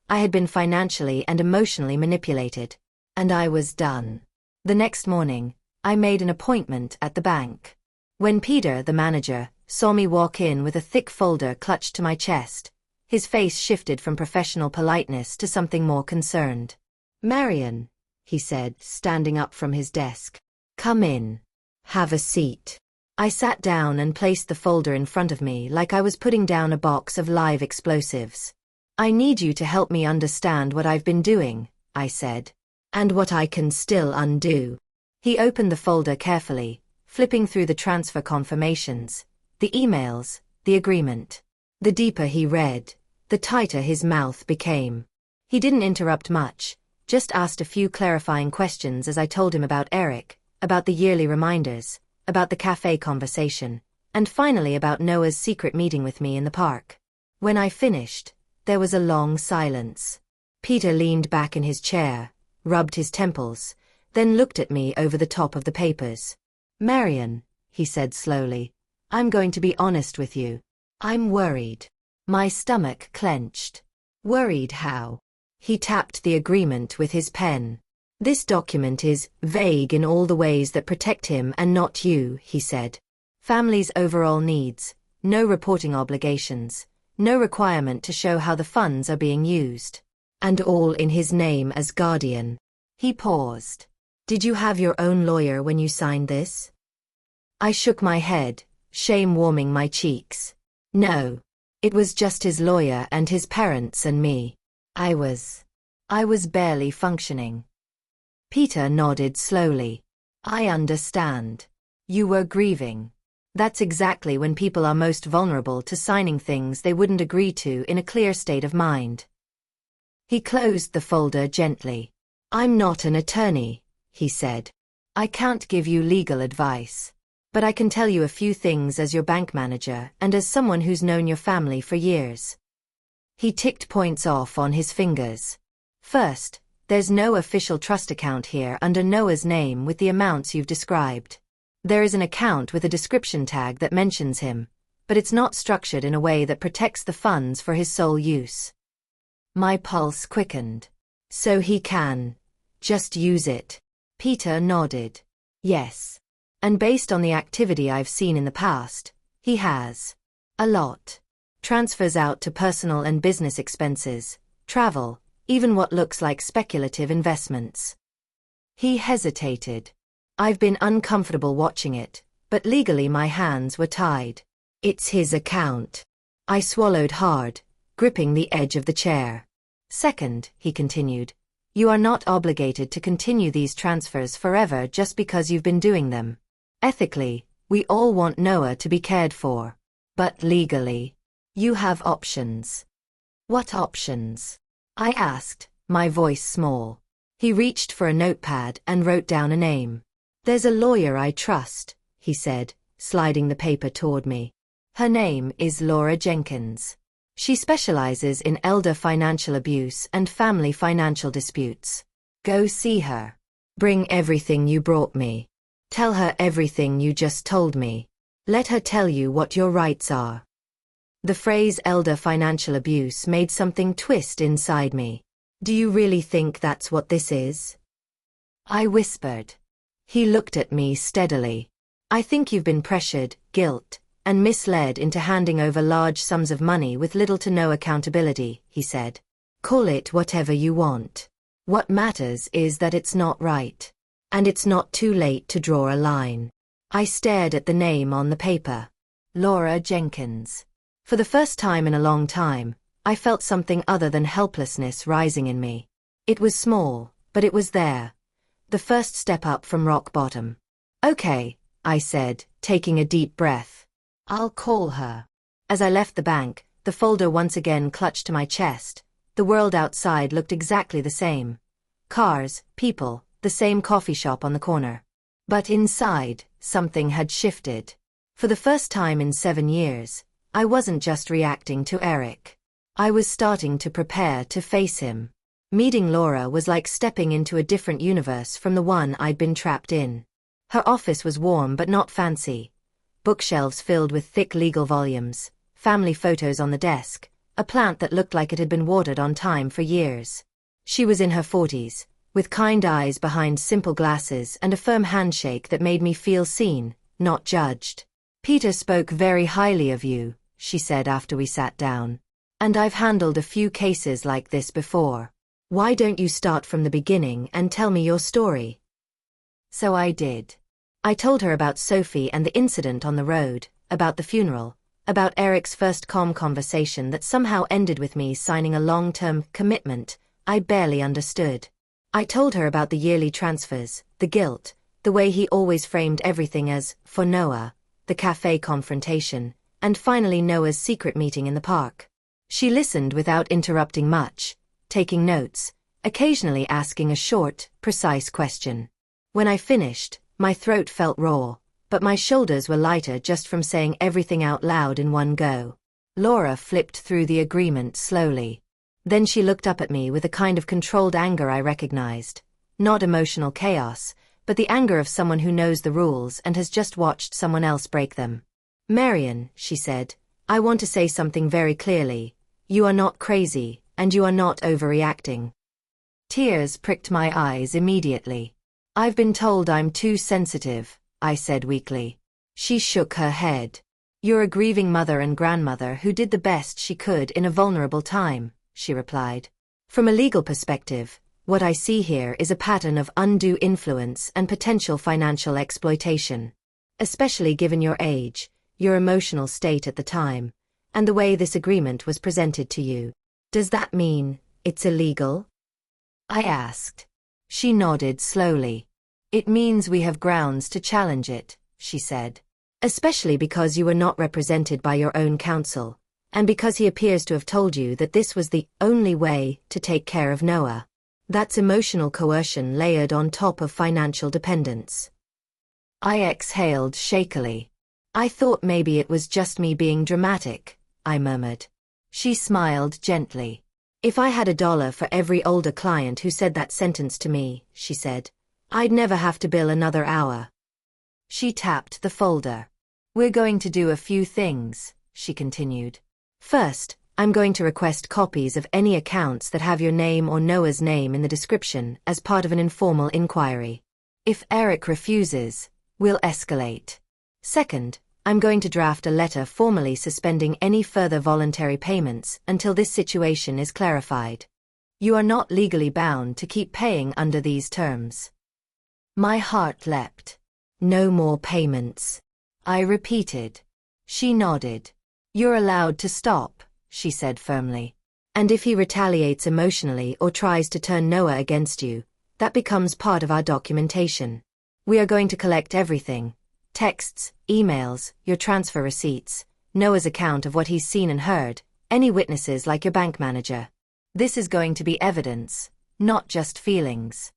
I had been financially and emotionally manipulated. And I was done. The next morning, I made an appointment at the bank. When Peter, the manager, saw me walk in with a thick folder clutched to my chest, his face shifted from professional politeness to something more concerned. Marion, he said, standing up from his desk. Come in. Have a seat. I sat down and placed the folder in front of me like I was putting down a box of live explosives. I need you to help me understand what I've been doing, I said. And what I can still undo. He opened the folder carefully, flipping through the transfer confirmations, the emails, the agreement. The deeper he read, the tighter his mouth became. He didn't interrupt much, just asked a few clarifying questions as I told him about Eric, about the yearly reminders, about the cafe conversation, and finally about Noah's secret meeting with me in the park. When I finished, there was a long silence. Peter leaned back in his chair, rubbed his temples, then looked at me over the top of the papers. Marion, he said slowly, I'm going to be honest with you. I'm worried. My stomach clenched. Worried how? He tapped the agreement with his pen. This document is vague in all the ways that protect him and not you, he said. Family's overall needs, no reporting obligations, no requirement to show how the funds are being used. And all in his name as guardian. He paused. Did you have your own lawyer when you signed this? I shook my head, shame warming my cheeks. No. It was just his lawyer and his parents and me. I was I was barely functioning. Peter nodded slowly. I understand. You were grieving. That's exactly when people are most vulnerable to signing things they wouldn't agree to in a clear state of mind. He closed the folder gently. I'm not an attorney, he said. I can't give you legal advice. But I can tell you a few things as your bank manager and as someone who's known your family for years. He ticked points off on his fingers. First, there's no official trust account here under Noah's name with the amounts you've described. There is an account with a description tag that mentions him, but it's not structured in a way that protects the funds for his sole use. My pulse quickened. So he can just use it. Peter nodded. Yes. And based on the activity I've seen in the past, he has. A lot. Transfers out to personal and business expenses, travel, even what looks like speculative investments. He hesitated. I've been uncomfortable watching it, but legally my hands were tied. It's his account. I swallowed hard, gripping the edge of the chair. Second, he continued, you are not obligated to continue these transfers forever just because you've been doing them. Ethically, we all want Noah to be cared for. But legally, you have options. What options? I asked, my voice small. He reached for a notepad and wrote down a name. There's a lawyer I trust, he said, sliding the paper toward me. Her name is Laura Jenkins. She specializes in elder financial abuse and family financial disputes. Go see her. Bring everything you brought me. Tell her everything you just told me. Let her tell you what your rights are. The phrase elder financial abuse made something twist inside me. Do you really think that's what this is? I whispered. He looked at me steadily. I think you've been pressured, guilt, and misled into handing over large sums of money with little to no accountability, he said. Call it whatever you want. What matters is that it's not right. And it's not too late to draw a line. I stared at the name on the paper. Laura Jenkins. For the first time in a long time, I felt something other than helplessness rising in me. It was small, but it was there. The first step up from rock bottom. Okay, I said, taking a deep breath. I'll call her. As I left the bank, the folder once again clutched to my chest. The world outside looked exactly the same. Cars, people, the same coffee shop on the corner. But inside, something had shifted. For the first time in 7 years, I wasn't just reacting to Eric. I was starting to prepare to face him. Meeting Laura was like stepping into a different universe from the one I'd been trapped in. Her office was warm but not fancy. Bookshelves filled with thick legal volumes, family photos on the desk, a plant that looked like it had been watered on time for years. She was in her 40s, with kind eyes behind simple glasses and a firm handshake that made me feel seen, not judged. Peter spoke very highly of you, she said after we sat down. And I've handled a few cases like this before. Why don't you start from the beginning and tell me your story? So I did. I told her about Sophie and the incident on the road, about the funeral, about Eric's first calm conversation that somehow ended with me signing a long-term commitment I barely understood. I told her about the yearly transfers, the guilt, the way he always framed everything as, for Noah, the cafe confrontation, and finally Noah's secret meeting in the park. She listened without interrupting much, taking notes, occasionally asking a short, precise question. When I finished, my throat felt raw, but my shoulders were lighter just from saying everything out loud in one go. Laura flipped through the agreement slowly. Then she looked up at me with a kind of controlled anger I recognized. Not emotional chaos, but the anger of someone who knows the rules and has just watched someone else break them. Marian, she said, I want to say something very clearly. You are not crazy, and you are not overreacting. Tears pricked my eyes immediately. I've been told I'm too sensitive, I said weakly. She shook her head. You're a grieving mother and grandmother who did the best she could in a vulnerable time, she replied. From a legal perspective, what I see here is a pattern of undue influence and potential financial exploitation. Especially given your age, your emotional state at the time, and the way this agreement was presented to you. Does that mean it's illegal? I asked. She nodded slowly. It means we have grounds to challenge it, she said. Especially because you were not represented by your own counsel, and because he appears to have told you that this was the only way to take care of Noah. That's emotional coercion layered on top of financial dependence. I exhaled shakily. I thought maybe it was just me being dramatic, I murmured. She smiled gently. If I had $1 for every older client who said that sentence to me, she said, I'd never have to bill another hour. She tapped the folder. We're going to do a few things, she continued. First, I'm going to request copies of any accounts that have your name or Noah's name in the description as part of an informal inquiry. If Eric refuses, we'll escalate. Second, I'm going to draft a letter formally suspending any further voluntary payments until this situation is clarified. You are not legally bound to keep paying under these terms. My heart leapt. No more payments. I repeated. She nodded. You're allowed to stop, she said firmly. And if he retaliates emotionally or tries to turn Noah against you, that becomes part of our documentation. We are going to collect everything. Texts, emails, your transfer receipts, Noah's account of what he's seen and heard, any witnesses like your bank manager. This is going to be evidence, not just feelings.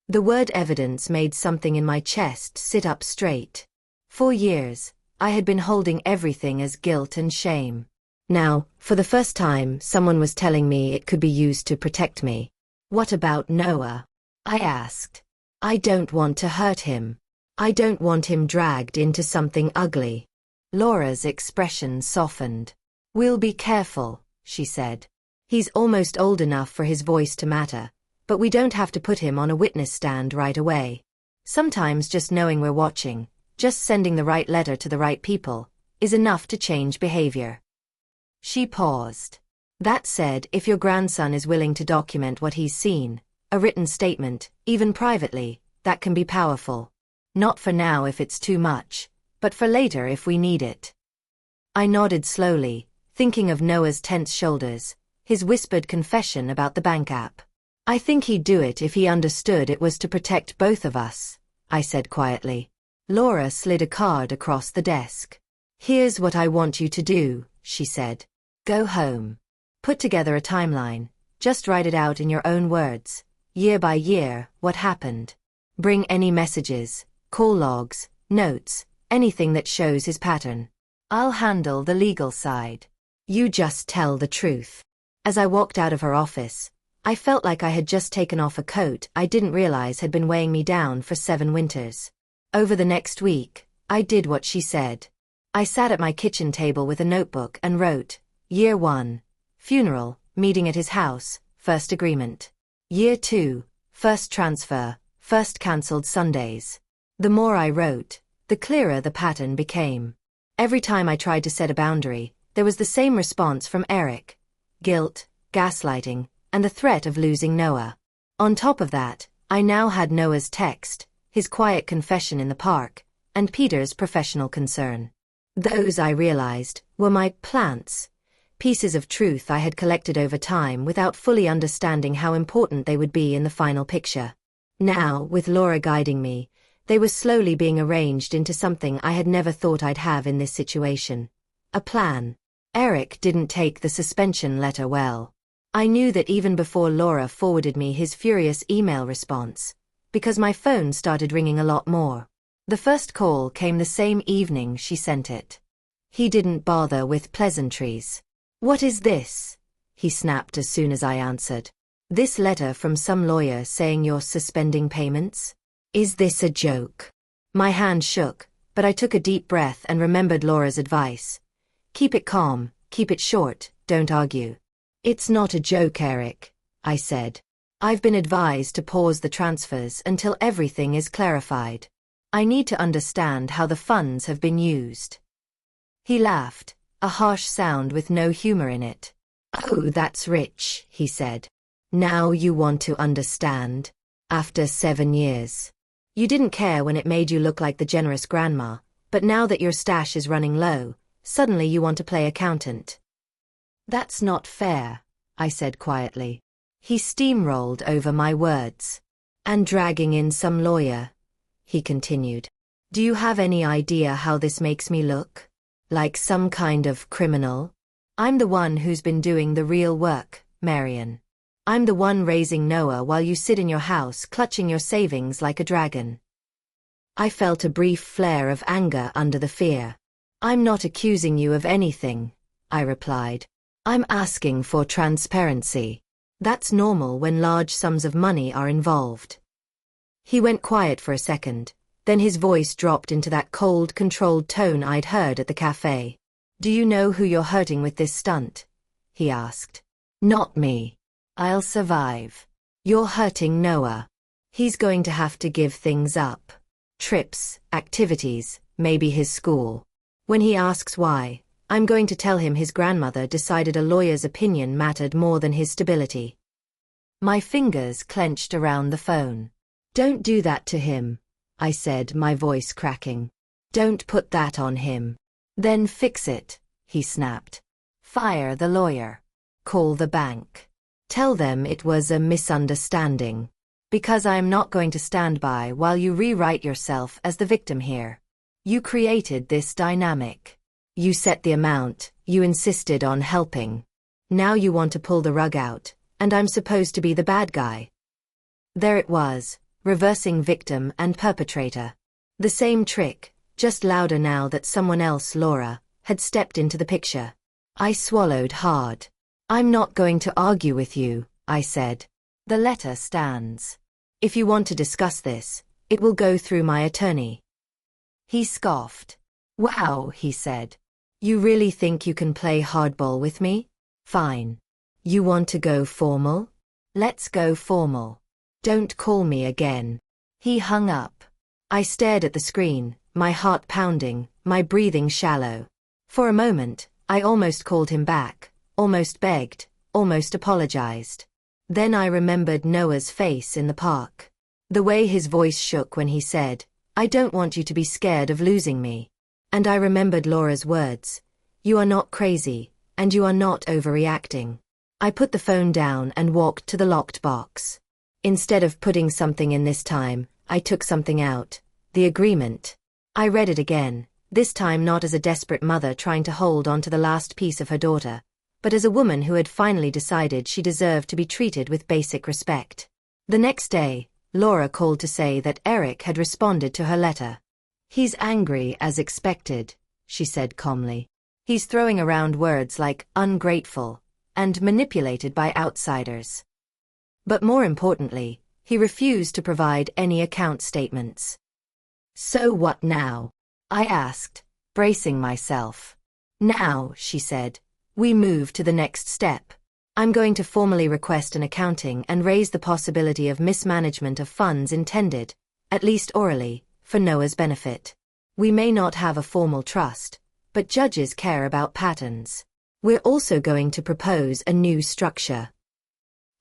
The word evidence made something in my chest sit up straight. For years, I had been holding everything as guilt and shame. Now, for the first time, someone was telling me it could be used to protect me. What about Noah? I asked. I don't want to hurt him. I don't want him dragged into something ugly. Laura's expression softened. We'll be careful, she said. He's almost old enough for his voice to matter, but we don't have to put him on a witness stand right away. Sometimes just knowing we're watching, just sending the right letter to the right people, is enough to change behavior. She paused. That said, if your grandson is willing to document what he's seen, a written statement, even privately, that can be powerful. Not for now if it's too much, but for later if we need it. I nodded slowly, thinking of Noah's tense shoulders, his whispered confession about the bank app. I think he'd do it if he understood it was to protect both of us, I said quietly. Laura slid a card across the desk. Here's what I want you to do, she said. Go home. Put together a timeline, just write it out in your own words, year by year, what happened. Bring any messages, call logs, notes, anything that shows his pattern. I'll handle the legal side. You just tell the truth. As I walked out of her office, I felt like I had just taken off a coat I didn't realize had been weighing me down for 7 winters. Over the next week, I did what she said. I sat at my kitchen table with a notebook and wrote, Year 1, funeral, meeting at his house, first agreement. Year 2, first transfer, first cancelled Sundays. The more I wrote, the clearer the pattern became. Every time I tried to set a boundary, there was the same response from Eric. Guilt, gaslighting, and the threat of losing Noah. On top of that, I now had Noah's text, his quiet confession in the park, and Peter's professional concern. Those, I realized, were my plants, pieces of truth I had collected over time without fully understanding how important they would be in the final picture. Now, with Laura guiding me, they were slowly being arranged into something I had never thought I'd have in this situation. A plan. Eric didn't take the suspension letter well. I knew that even before Laura forwarded me his furious email response, because my phone started ringing a lot more. The first call came the same evening she sent it. He didn't bother with pleasantries. What is this? He snapped as soon as I answered. This letter from some lawyer saying you're suspending payments? Is this a joke? My hand shook, but I took a deep breath and remembered Laura's advice. Keep it calm, keep it short, don't argue. It's not a joke, Eric, I said. I've been advised to pause the transfers until everything is clarified. I need to understand how the funds have been used. He laughed, a harsh sound with no humor in it. Oh, that's rich, he said. Now you want to understand? After 7 years. You didn't care when it made you look like the generous grandma, but now that your stash is running low, suddenly you want to play accountant. That's not fair, I said quietly. He steamrolled over my words. And dragging in some lawyer, he continued. Do you have any idea how this makes me look? Like some kind of criminal? I'm the one who's been doing the real work, Marion. I'm the one raising Noah while you sit in your house clutching your savings like a dragon. I felt a brief flare of anger under the fear. I'm not accusing you of anything, I replied. I'm asking for transparency. That's normal when large sums of money are involved. He went quiet for a second, then his voice dropped into that cold, controlled tone I'd heard at the cafe. Do you know who you're hurting with this stunt? He asked. Not me. I'll survive. You're hurting Noah. He's going to have to give things up. Trips, activities, maybe his school. When he asks why, I'm going to tell him his grandmother decided a lawyer's opinion mattered more than his stability. My fingers clenched around the phone. Don't do that to him, I said, my voice cracking. Don't put that on him. Then fix it, he snapped. Fire the lawyer. Call the bank. Tell them it was a misunderstanding. Because I am not going to stand by while you rewrite yourself as the victim here. You created this dynamic. You set the amount, you insisted on helping. Now you want to pull the rug out, and I'm supposed to be the bad guy. There it was, reversing victim and perpetrator. The same trick, just louder now that someone else, Laura, had stepped into the picture. I swallowed hard. I'm not going to argue with you, I said. The letter stands. If you want to discuss this, it will go through my attorney. He scoffed. Wow, he said. You really think you can play hardball with me? Fine. You want to go formal? Let's go formal. Don't call me again. He hung up. I stared at the screen, my heart pounding, my breathing shallow. For a moment, I almost called him back, almost begged, almost apologized. Then I remembered Noah's face in the park. The way his voice shook when he said, I don't want you to be scared of losing me. And I remembered Laura's words. You are not crazy, and you are not overreacting. I put the phone down and walked to the locked box. Instead of putting something in this time, I took something out. The agreement. I read it again, this time not as a desperate mother trying to hold on to the last piece of her daughter, but as a woman who had finally decided she deserved to be treated with basic respect. The next day, Laura called to say that Eric had responded to her letter. He's angry as expected, she said calmly. He's throwing around words like ungrateful and manipulated by outsiders. But more importantly, he refused to provide any account statements. So what now? I asked, bracing myself. Now, she said, we move to the next step. I'm going to formally request an accounting and raise the possibility of mismanagement of funds intended, at least orally, for Noah's benefit. We may not have a formal trust, but judges care about patterns. We're also going to propose a new structure.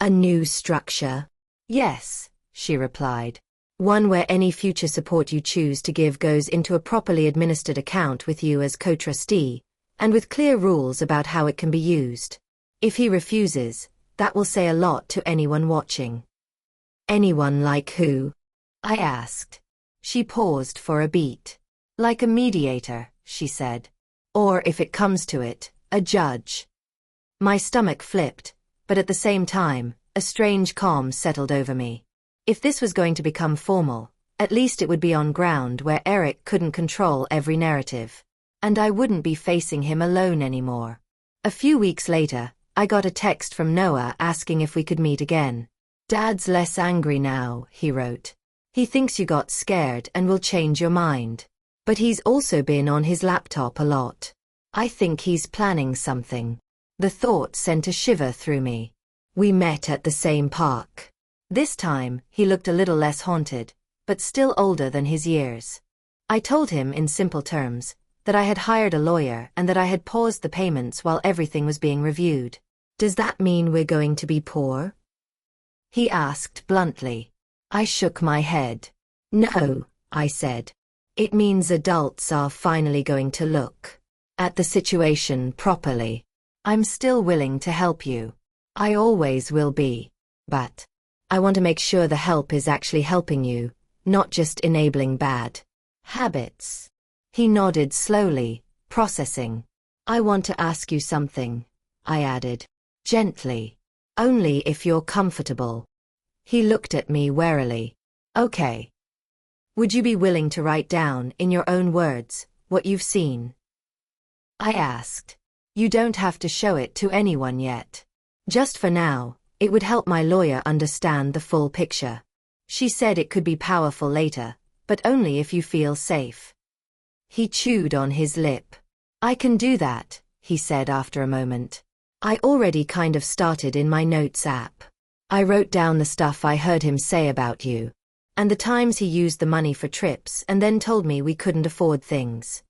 A new structure? Yes, she replied. One where any future support you choose to give goes into a properly administered account with you as co-trustee, and with clear rules about how it can be used. If he refuses, that will say a lot to anyone watching. Anyone like who? I asked. She paused for a beat. Like a mediator, she said. Or if it comes to it, a judge. My stomach flipped, but at the same time, a strange calm settled over me. If this was going to become formal, at least it would be on ground where Eric couldn't control every narrative. And I wouldn't be facing him alone anymore. A few weeks later, I got a text from Noah asking if we could meet again. Dad's less angry now, he wrote. He thinks you got scared and will change your mind. But he's also been on his laptop a lot. I think he's planning something. The thought sent a shiver through me. We met at the same park. This time, he looked a little less haunted, but still older than his years. I told him in simple terms that I had hired a lawyer and that I had paused the payments while everything was being reviewed. Does that mean we're going to be poor? He asked bluntly. I shook my head. No, I said. It means adults are finally going to look at the situation properly. I'm still willing to help you. I always will be. But I want to make sure the help is actually helping you, not just enabling bad habits. He nodded slowly, processing. I want to ask you something, I added, gently. Only if you're comfortable. He looked at me warily. Okay. Would you be willing to write down, in your own words, what you've seen? I asked. You don't have to show it to anyone yet. Just for now, it would help my lawyer understand the full picture. She said it could be powerful later, but only if you feel safe. He chewed on his lip. I can do that, he said after a moment. I already kind of started in my notes app. I wrote down the stuff I heard him say about you, and the times he used the money for trips and then told me we couldn't afford things.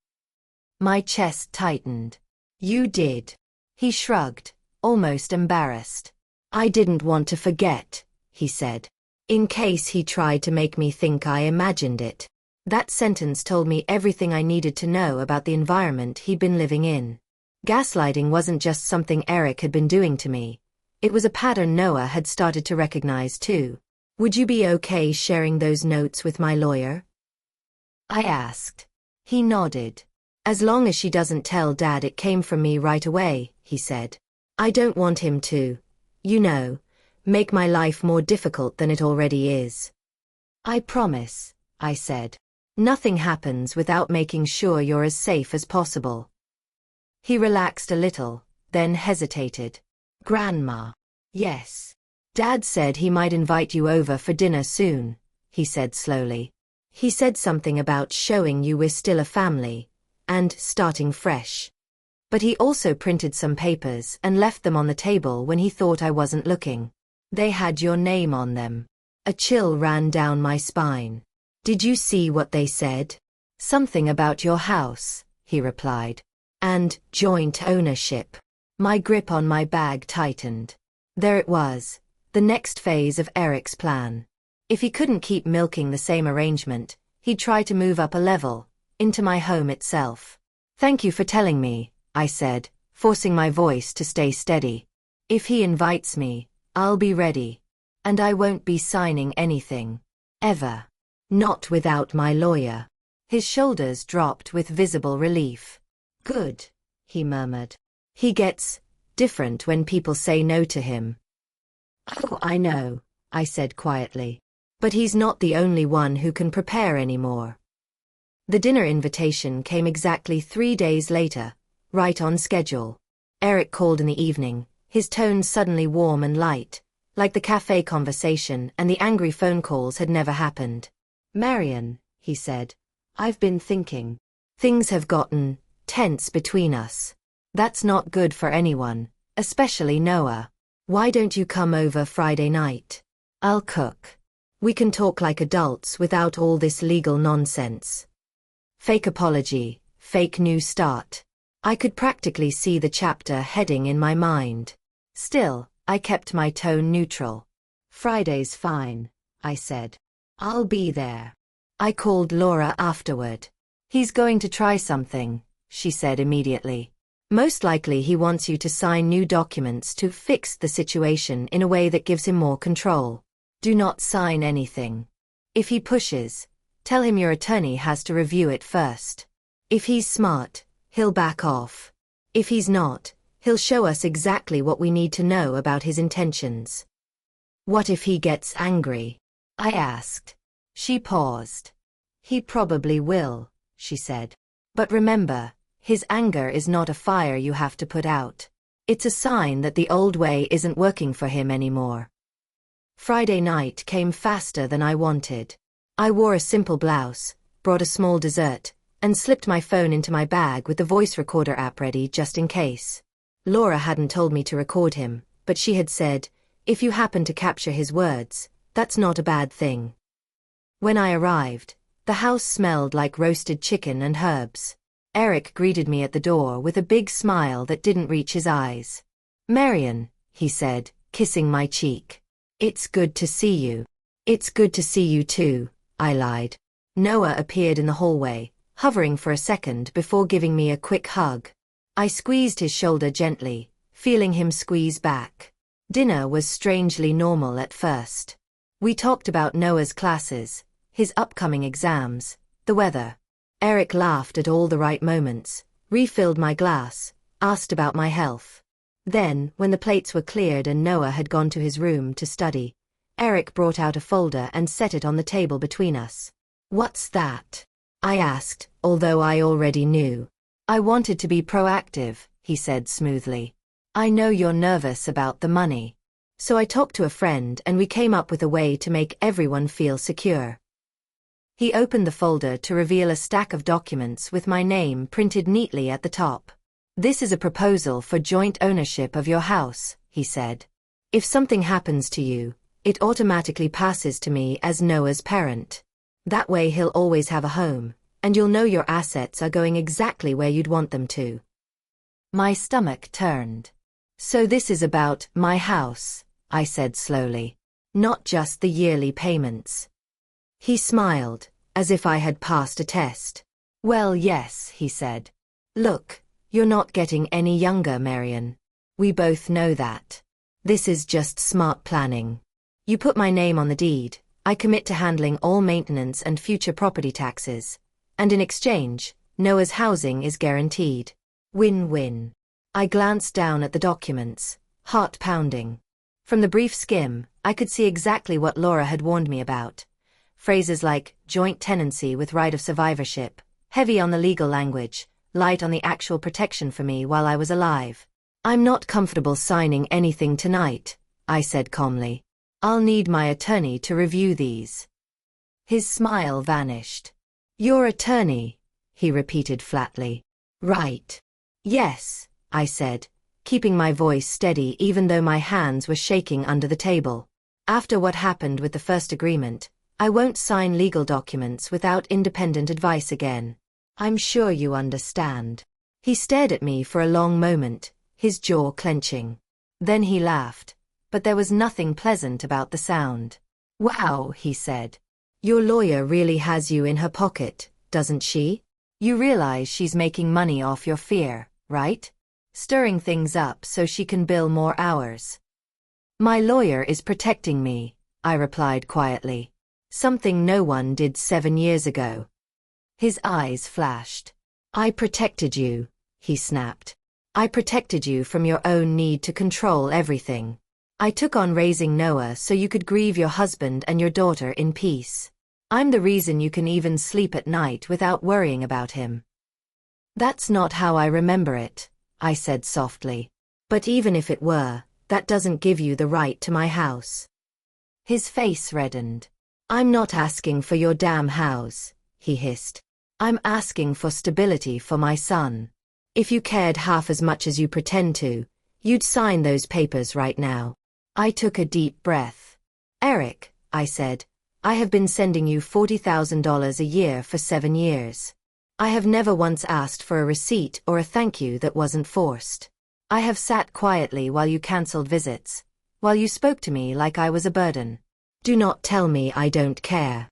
My chest tightened. You did. He shrugged, almost embarrassed. I didn't want to forget, he said. In case he tried to make me think I imagined it. That sentence told me everything I needed to know about the environment he'd been living in. Gaslighting wasn't just something Eric had been doing to me. It was a pattern Noah had started to recognize too. Would you be okay sharing those notes with my lawyer? I asked. He nodded. As long as she doesn't tell Dad it came from me right away, he said. I don't want him to, make my life more difficult than it already is. I promise, I said. Nothing happens without making sure you're as safe as possible. He relaxed a little, then hesitated. Grandma. Yes. Dad said he might invite you over for dinner soon, he said slowly. He said something about showing you we're still a family, and starting fresh. But he also printed some papers and left them on the table when he thought I wasn't looking. They had your name on them. A chill ran down my spine. Did you see what they said? Something about your house, he replied. And joint ownership. My grip on my bag tightened. There it was, the next phase of Eric's plan. If he couldn't keep milking the same arrangement, he'd try to move up a level, into my home itself. Thank you for telling me, I said, forcing my voice to stay steady. If he invites me, I'll be ready. And I won't be signing anything. Ever. Not without my lawyer. His shoulders dropped with visible relief. Good, he murmured. He gets different when people say no to him. Oh, I know, I said quietly. But he's not the only one who can prepare anymore. The dinner invitation came exactly 3 days later, right on schedule. Eric called in the evening, his tone suddenly warm and light, like the cafe conversation and the angry phone calls had never happened. Marian, he said, I've been thinking. Things have gotten tense between us. That's not good for anyone, especially Noah. Why don't you come over Friday night? I'll cook. We can talk like adults without all this legal nonsense. Fake apology, fake new start. I could practically see the chapter heading in my mind. Still, I kept my tone neutral. Friday's fine, I said. I'll be there. I called Laura afterward. He's going to try something, she said immediately. Most likely he wants you to sign new documents to fix the situation in a way that gives him more control. Do not sign anything. If he pushes, tell him your attorney has to review it first. If he's smart, he'll back off. If he's not, he'll show us exactly what we need to know about his intentions. What if he gets angry? I asked. She paused. He probably will, she said. But remember, his anger is not a fire you have to put out. It's a sign that the old way isn't working for him anymore. Friday night came faster than I wanted. I wore a simple blouse, brought a small dessert, and slipped my phone into my bag with the voice recorder app ready just in case. Laura hadn't told me to record him, but she had said, if you happen to capture his words, that's not a bad thing. When I arrived, the house smelled like roasted chicken and herbs. Eric greeted me at the door with a big smile that didn't reach his eyes. Marian, he said, kissing my cheek. It's good to see you. It's good to see you too, I lied. Noah appeared in the hallway, hovering for a second before giving me a quick hug. I squeezed his shoulder gently, feeling him squeeze back. Dinner was strangely normal at first. We talked about Noah's classes, his upcoming exams, the weather. Eric laughed at all the right moments, refilled my glass, asked about my health. Then, when the plates were cleared and Noah had gone to his room to study, Eric brought out a folder and set it on the table between us. "What's that?" I asked, although I already knew. "I wanted to be proactive," he said smoothly. "I know you're nervous about the money. So I talked to a friend and we came up with a way to make everyone feel secure." He opened the folder to reveal a stack of documents with my name printed neatly at the top. "This is a proposal for joint ownership of your house," he said. "If something happens to you, it automatically passes to me as Noah's parent. That way he'll always have a home, and you'll know your assets are going exactly where you'd want them to." My stomach turned. "So this is about my house," I said slowly. "Not just the yearly payments." He smiled, as if I had passed a test. "Well, yes," he said. "Look, you're not getting any younger, Marion. We both know that. This is just smart planning. You put my name on the deed, I commit to handling all maintenance and future property taxes, and in exchange, Noah's housing is guaranteed. Win-win." I glanced down at the documents, heart pounding. From the brief skim, I could see exactly what Laura had warned me about. Phrases like joint tenancy with right of survivorship, heavy on the legal language, light on the actual protection for me while I was alive. "I'm not comfortable signing anything tonight," I said calmly. "I'll need my attorney to review these." His smile vanished. "Your attorney?" he repeated flatly. "Right. Yes," I said, keeping my voice steady even though my hands were shaking under the table. "After what happened with the first agreement, I won't sign legal documents without independent advice again. I'm sure you understand." He stared at me for a long moment, his jaw clenching. Then he laughed, but there was nothing pleasant about the sound. "Wow," he said. "Your lawyer really has you in her pocket, doesn't she? You realize she's making money off your fear, right? Stirring things up so she can bill more hours." "My lawyer is protecting me," I replied quietly. "Something no one did 7 years ago." His eyes flashed. "I protected you," he snapped. "I protected you from your own need to control everything. I took on raising Noah so you could grieve your husband and your daughter in peace. I'm the reason you can even sleep at night without worrying about him." "That's not how I remember it," I said softly. "But even if it were, that doesn't give you the right to my house." His face reddened. "I'm not asking for your damn house," he hissed. "I'm asking for stability for my son. If you cared half as much as you pretend to, you'd sign those papers right now." I took a deep breath. "Eric," I said, "I have been sending you $40,000 a year for 7 years. I have never once asked for a receipt or a thank you that wasn't forced. I have sat quietly while you cancelled visits, while you spoke to me like I was a burden. Do not tell me I don't care."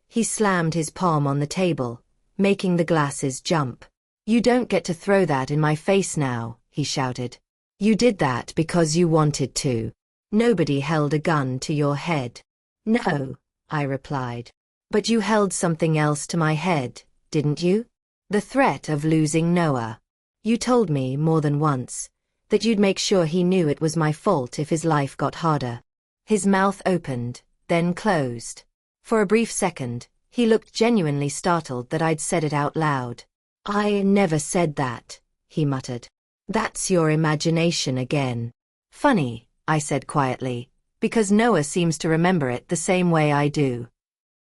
He slammed his palm on the table, making the glasses jump. "You don't get to throw that in my face now," he shouted. "You did that because you wanted to. Nobody held a gun to your head." "No," I replied. "But you held something else to my head, didn't you? The threat of losing Noah. You told me more than once that you'd make sure he knew it was my fault if his life got harder." His mouth opened, then closed. For a brief second, he looked genuinely startled that I'd said it out loud. "I never said that," he muttered. "That's your imagination again." "Funny," I said quietly, "because Noah seems to remember it the same way I do."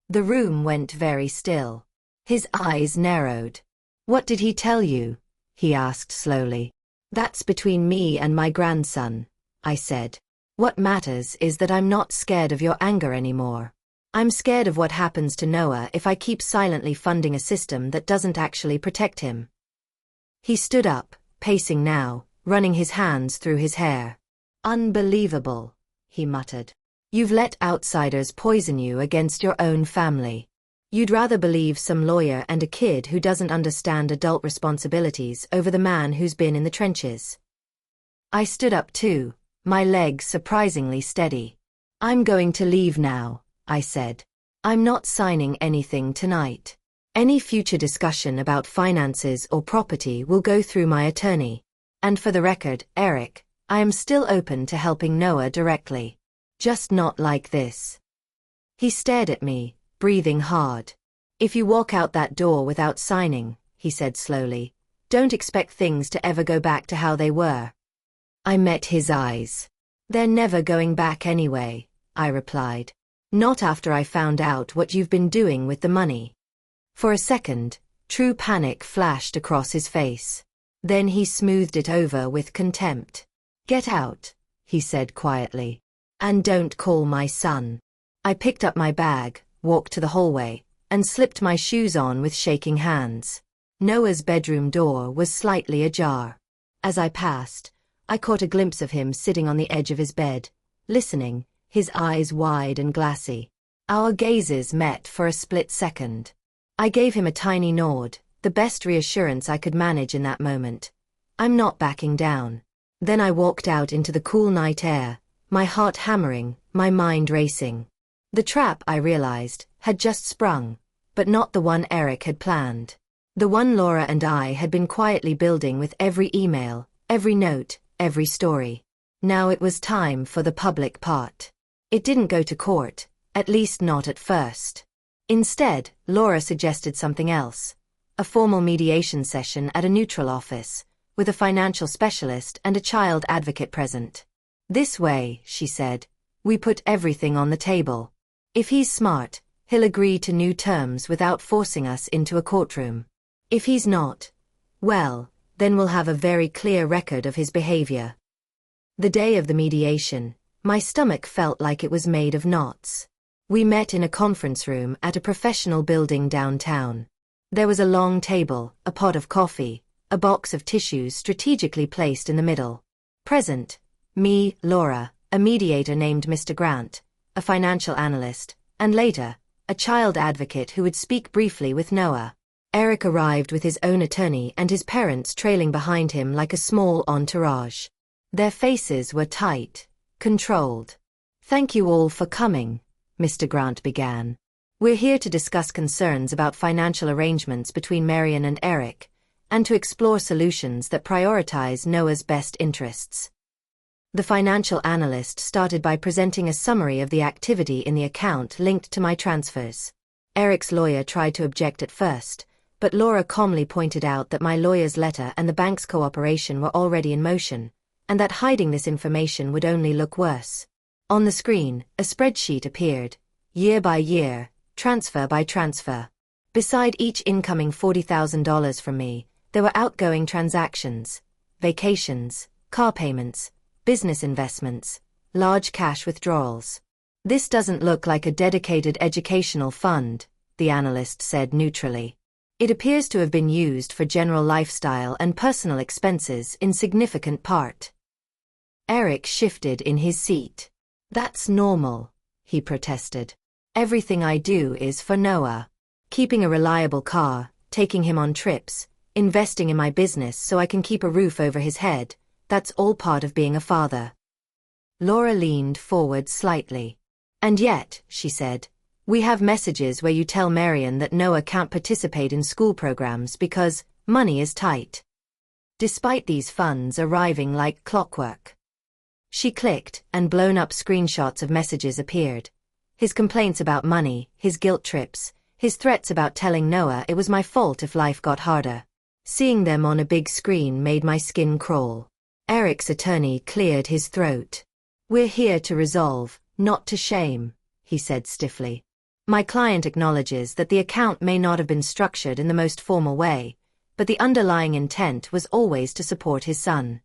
The room went very still. His eyes narrowed. "What did he tell you?" he asked slowly. "That's between me and my grandson," I said. "What matters is that I'm not scared of your anger anymore. I'm scared of what happens to Noah if I keep silently funding a system that doesn't actually protect him." He stood up, pacing now, running his hands through his hair. "Unbelievable," he muttered. "You've let outsiders poison you against your own family. You'd rather believe some lawyer and a kid who doesn't understand adult responsibilities over the man who's been in the trenches." I stood up too, my legs surprisingly steady. I'm going to leave now, I said. I'm not signing anything tonight. Any future discussion about finances or property will go through my attorney. And for the record, Eric, I am still open to helping Noah directly. Just not like this. He stared at me, breathing hard. If you walk out that door without signing, he said slowly, don't expect things to ever go back to how they were. I met his eyes. They're never going back anyway, I replied. Not after I found out what you've been doing with the money. For a second, true panic flashed across his face. Then he smoothed it over with contempt. Get out, he said quietly. And don't call my son. I picked up my bag, walked to the hallway, and slipped my shoes on with shaking hands. Noah's bedroom door was slightly ajar. As I passed, I caught a glimpse of him sitting on the edge of his bed, listening, his eyes wide and glassy. Our gazes met for a split second. I gave him a tiny nod, the best reassurance I could manage in that moment. I'm not backing down. Then I walked out into the cool night air, my heart hammering, my mind racing. The trap, I realized, had just sprung, but not the one Eric had planned. The one Laura and I had been quietly building with every email, every note, every story. Now it was time for the public part. It didn't go to court, at least not at first. Instead, Laura suggested something else. A formal mediation session at a neutral office, with a financial specialist and a child advocate present. This way, she said, we put everything on the table. If he's smart, he'll agree to new terms without forcing us into a courtroom. If he's not, well, then we'll have a very clear record of his behavior. The day of the mediation, my stomach felt like it was made of knots. We met in a conference room at a professional building downtown. There was a long table, a pot of coffee, a box of tissues strategically placed in the middle. Present, me, Laura, a mediator named Mr. Grant, a financial analyst, and later, a child advocate who would speak briefly with Noah. Eric arrived with his own attorney and his parents trailing behind him like a small entourage. Their faces were tight, controlled. Thank you all for coming, Mr. Grant began. We're here to discuss concerns about financial arrangements between Marion and Eric, and to explore solutions that prioritize Noah's best interests. The financial analyst started by presenting a summary of the activity in the account linked to my transfers. Eric's lawyer tried to object at first, but Laura calmly pointed out that my lawyer's letter and the bank's cooperation were already in motion, and that hiding this information would only look worse. On the screen, a spreadsheet appeared, year by year, transfer by transfer. Beside each incoming $40,000 from me, there were outgoing transactions, vacations, car payments, business investments, large cash withdrawals. This doesn't look like a dedicated educational fund, the analyst said neutrally. It appears to have been used for general lifestyle and personal expenses in significant part. Eric shifted in his seat. That's normal, he protested. Everything I do is for Noah. Keeping a reliable car, taking him on trips, investing in my business so I can keep a roof over his head, that's all part of being a father. Laura leaned forward slightly. And yet, she said, we have messages where you tell Marion that Noah can't participate in school programs because money is tight. Despite these funds arriving like clockwork. She clicked, and blown-up screenshots of messages appeared. His complaints about money, his guilt trips, his threats about telling Noah it was my fault if life got harder. Seeing them on a big screen made my skin crawl. Eric's attorney cleared his throat. We're here to resolve, not to shame, he said stiffly. My client acknowledges that the account may not have been structured in the most formal way, but the underlying intent was always to support his son.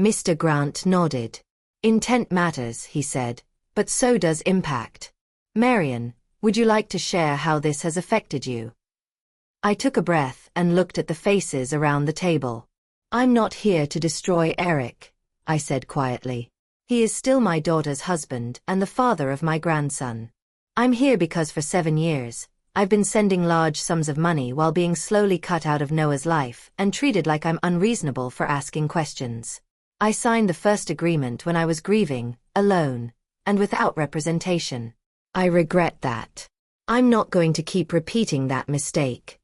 Mr. Grant nodded. Intent matters, he said, but so does impact. Marion, would you like to share how this has affected you? I took a breath and looked at the faces around the table. I'm not here to destroy Eric, I said quietly. He is still my daughter's husband and the father of my grandson. I'm here because for 7 years, I've been sending large sums of money while being slowly cut out of Noah's life and treated like I'm unreasonable for asking questions. I signed the first agreement when I was grieving, alone, and without representation. I regret that. I'm not going to keep repeating that mistake.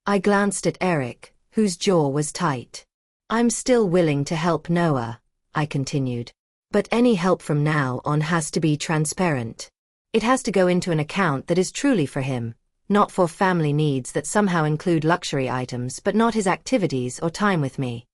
I glanced at Eric, whose jaw was tight. I'm still willing to help Noah, I continued. But any help from now on has to be transparent. It has to go into an account that is truly for him, not for family needs that somehow include luxury items but not his activities or time with me.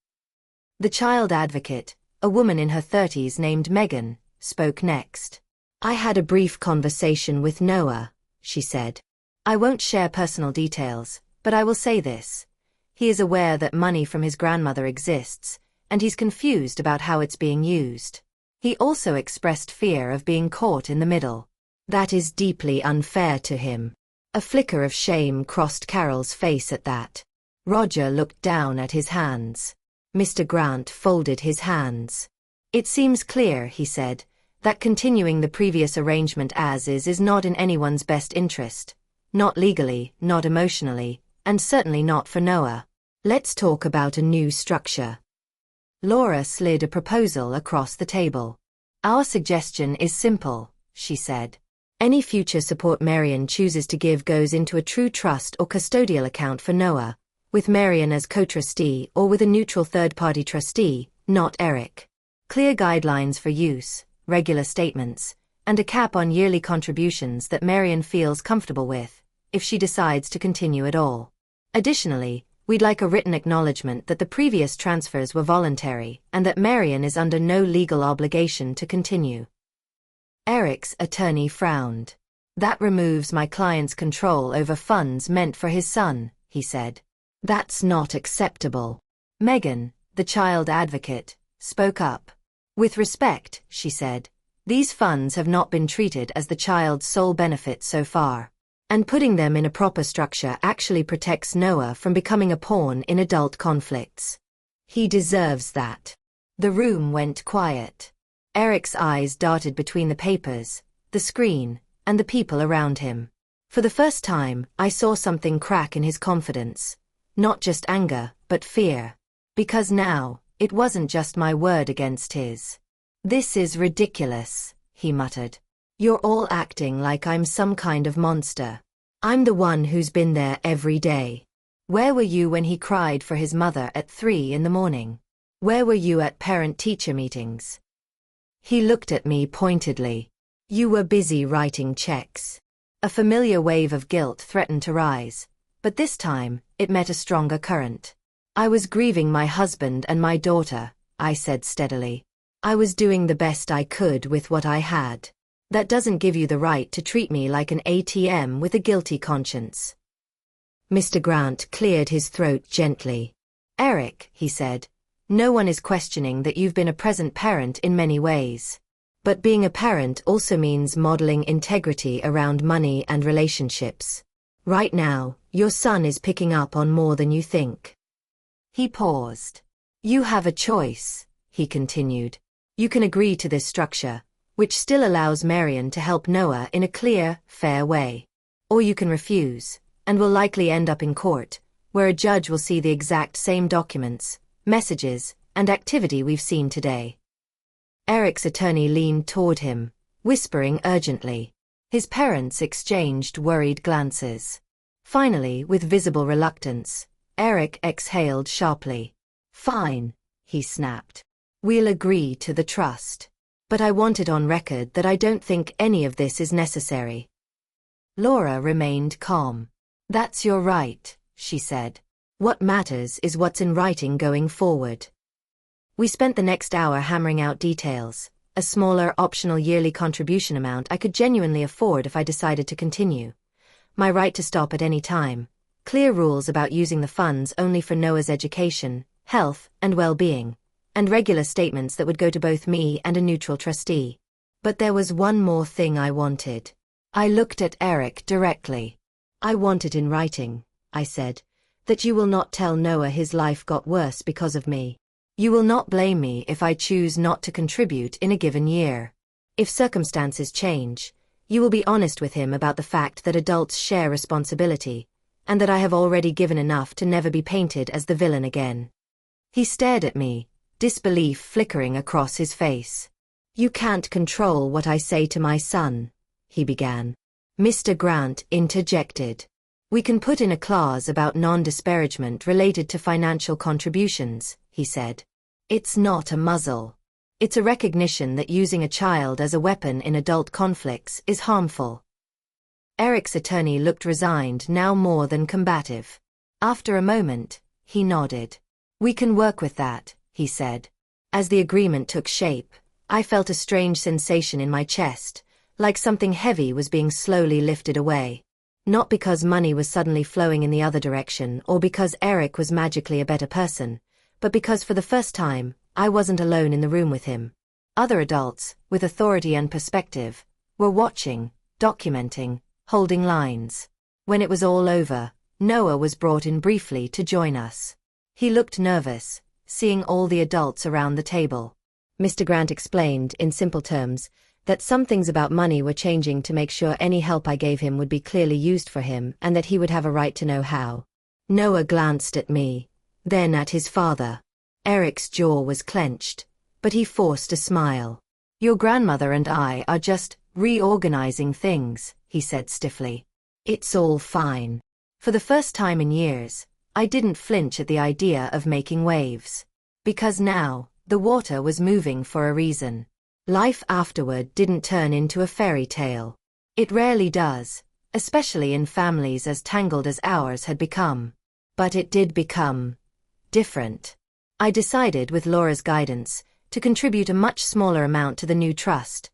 The child advocate, a woman in her 30s named Megan, spoke next. I had a brief conversation with Noah, she said. I won't share personal details, but I will say this. He is aware that money from his grandmother exists, and he's confused about how it's being used. He also expressed fear of being caught in the middle. That is deeply unfair to him. A flicker of shame crossed Carol's face at that. Roger looked down at his hands. Mr. Grant folded his hands. It seems clear, he said, that continuing the previous arrangement as is not in anyone's best interest. Not legally, not emotionally, and certainly not for Noah. Let's talk about a new structure. Laura slid a proposal across the table. Our suggestion is simple, she said. Any future support Marion chooses to give goes into a true trust or custodial account for Noah, with Marion as co-trustee or with a neutral third-party trustee, not Eric. Clear guidelines for use, regular statements, and a cap on yearly contributions that Marion feels comfortable with, if she decides to continue at all. Additionally, we'd like a written acknowledgement that the previous transfers were voluntary and that Marion is under no legal obligation to continue. Eric's attorney frowned. That removes my client's control over funds meant for his son, he said. That's not acceptable. Megan, the child advocate, spoke up. With respect, she said, these funds have not been treated as the child's sole benefit so far. And putting them in a proper structure actually protects Noah from becoming a pawn in adult conflicts. He deserves that. The room went quiet. Eric's eyes darted between the papers, the screen, and the people around him. For the first time, I saw something crack in his confidence. Not just anger, but fear. Because now, it wasn't just my word against his. This is ridiculous, he muttered. You're all acting like I'm some kind of monster. I'm the one who's been there every day. Where were you when he cried for his mother at 3 a.m? Where were you at parent-teacher meetings? He looked at me pointedly. You were busy writing checks. A familiar wave of guilt threatened to rise, but this time, it met a stronger current. I was grieving my husband and my daughter, I said steadily. I was doing the best I could with what I had. That doesn't give you the right to treat me like an ATM with a guilty conscience. Mr. Grant cleared his throat gently. Eric, he said, no one is questioning that you've been a present parent in many ways. But being a parent also means modeling integrity around money and relationships. Right now, your son is picking up on more than you think. He paused. You have a choice, he continued. You can agree to this structure, which still allows Marion to help Noah in a clear, fair way. Or you can refuse, and will likely end up in court, where a judge will see the exact same documents, messages, and activity we've seen today. Eric's attorney leaned toward him, whispering urgently. His parents exchanged worried glances. Finally, with visible reluctance, Eric exhaled sharply. Fine, he snapped. We'll agree to the trust. But I want it on record that I don't think any of this is necessary. Laura remained calm. That's your right, she said. What matters is what's in writing going forward. We spent the next hour hammering out details, a smaller optional yearly contribution amount I could genuinely afford if I decided to continue. My right to stop at any time, clear rules about using the funds only for Noah's education, health, and well-being, and regular statements that would go to both me and a neutral trustee. But there was one more thing I wanted. I looked at Eric directly. I want it in writing, I said, that you will not tell Noah his life got worse because of me. You will not blame me if I choose not to contribute in a given year. If circumstances change, you will be honest with him about the fact that adults share responsibility, and that I have already given enough to never be painted as the villain again. He stared at me, disbelief flickering across his face. "You can't control what I say to my son," he began. Mr. Grant interjected. "We can put in a clause about non-disparagement related to financial contributions," he said. "It's not a muzzle. It's a recognition that using a child as a weapon in adult conflicts is harmful." Eric's attorney looked resigned, now more than combative. After a moment, he nodded. "We can work with that," he said. As the agreement took shape, I felt a strange sensation in my chest, like something heavy was being slowly lifted away. Not because money was suddenly flowing in the other direction or because Eric was magically a better person, but because for the first time, I wasn't alone in the room with him. Other adults, with authority and perspective, were watching, documenting, holding lines. When it was all over, Noah was brought in briefly to join us. He looked nervous, seeing all the adults around the table. Mr. Grant explained, in simple terms, that some things about money were changing to make sure any help I gave him would be clearly used for him and that he would have a right to know how. Noah glanced at me, then at his father. Eric's jaw was clenched, but he forced a smile. "Your grandmother and I are just reorganizing things," he said stiffly. "It's all fine." For the first time in years, I didn't flinch at the idea of making waves. Because now, the water was moving for a reason. Life afterward didn't turn into a fairy tale. It rarely does, especially in families as tangled as ours had become. But it did become different. I decided, with Laura's guidance, to contribute a much smaller amount to the new trust,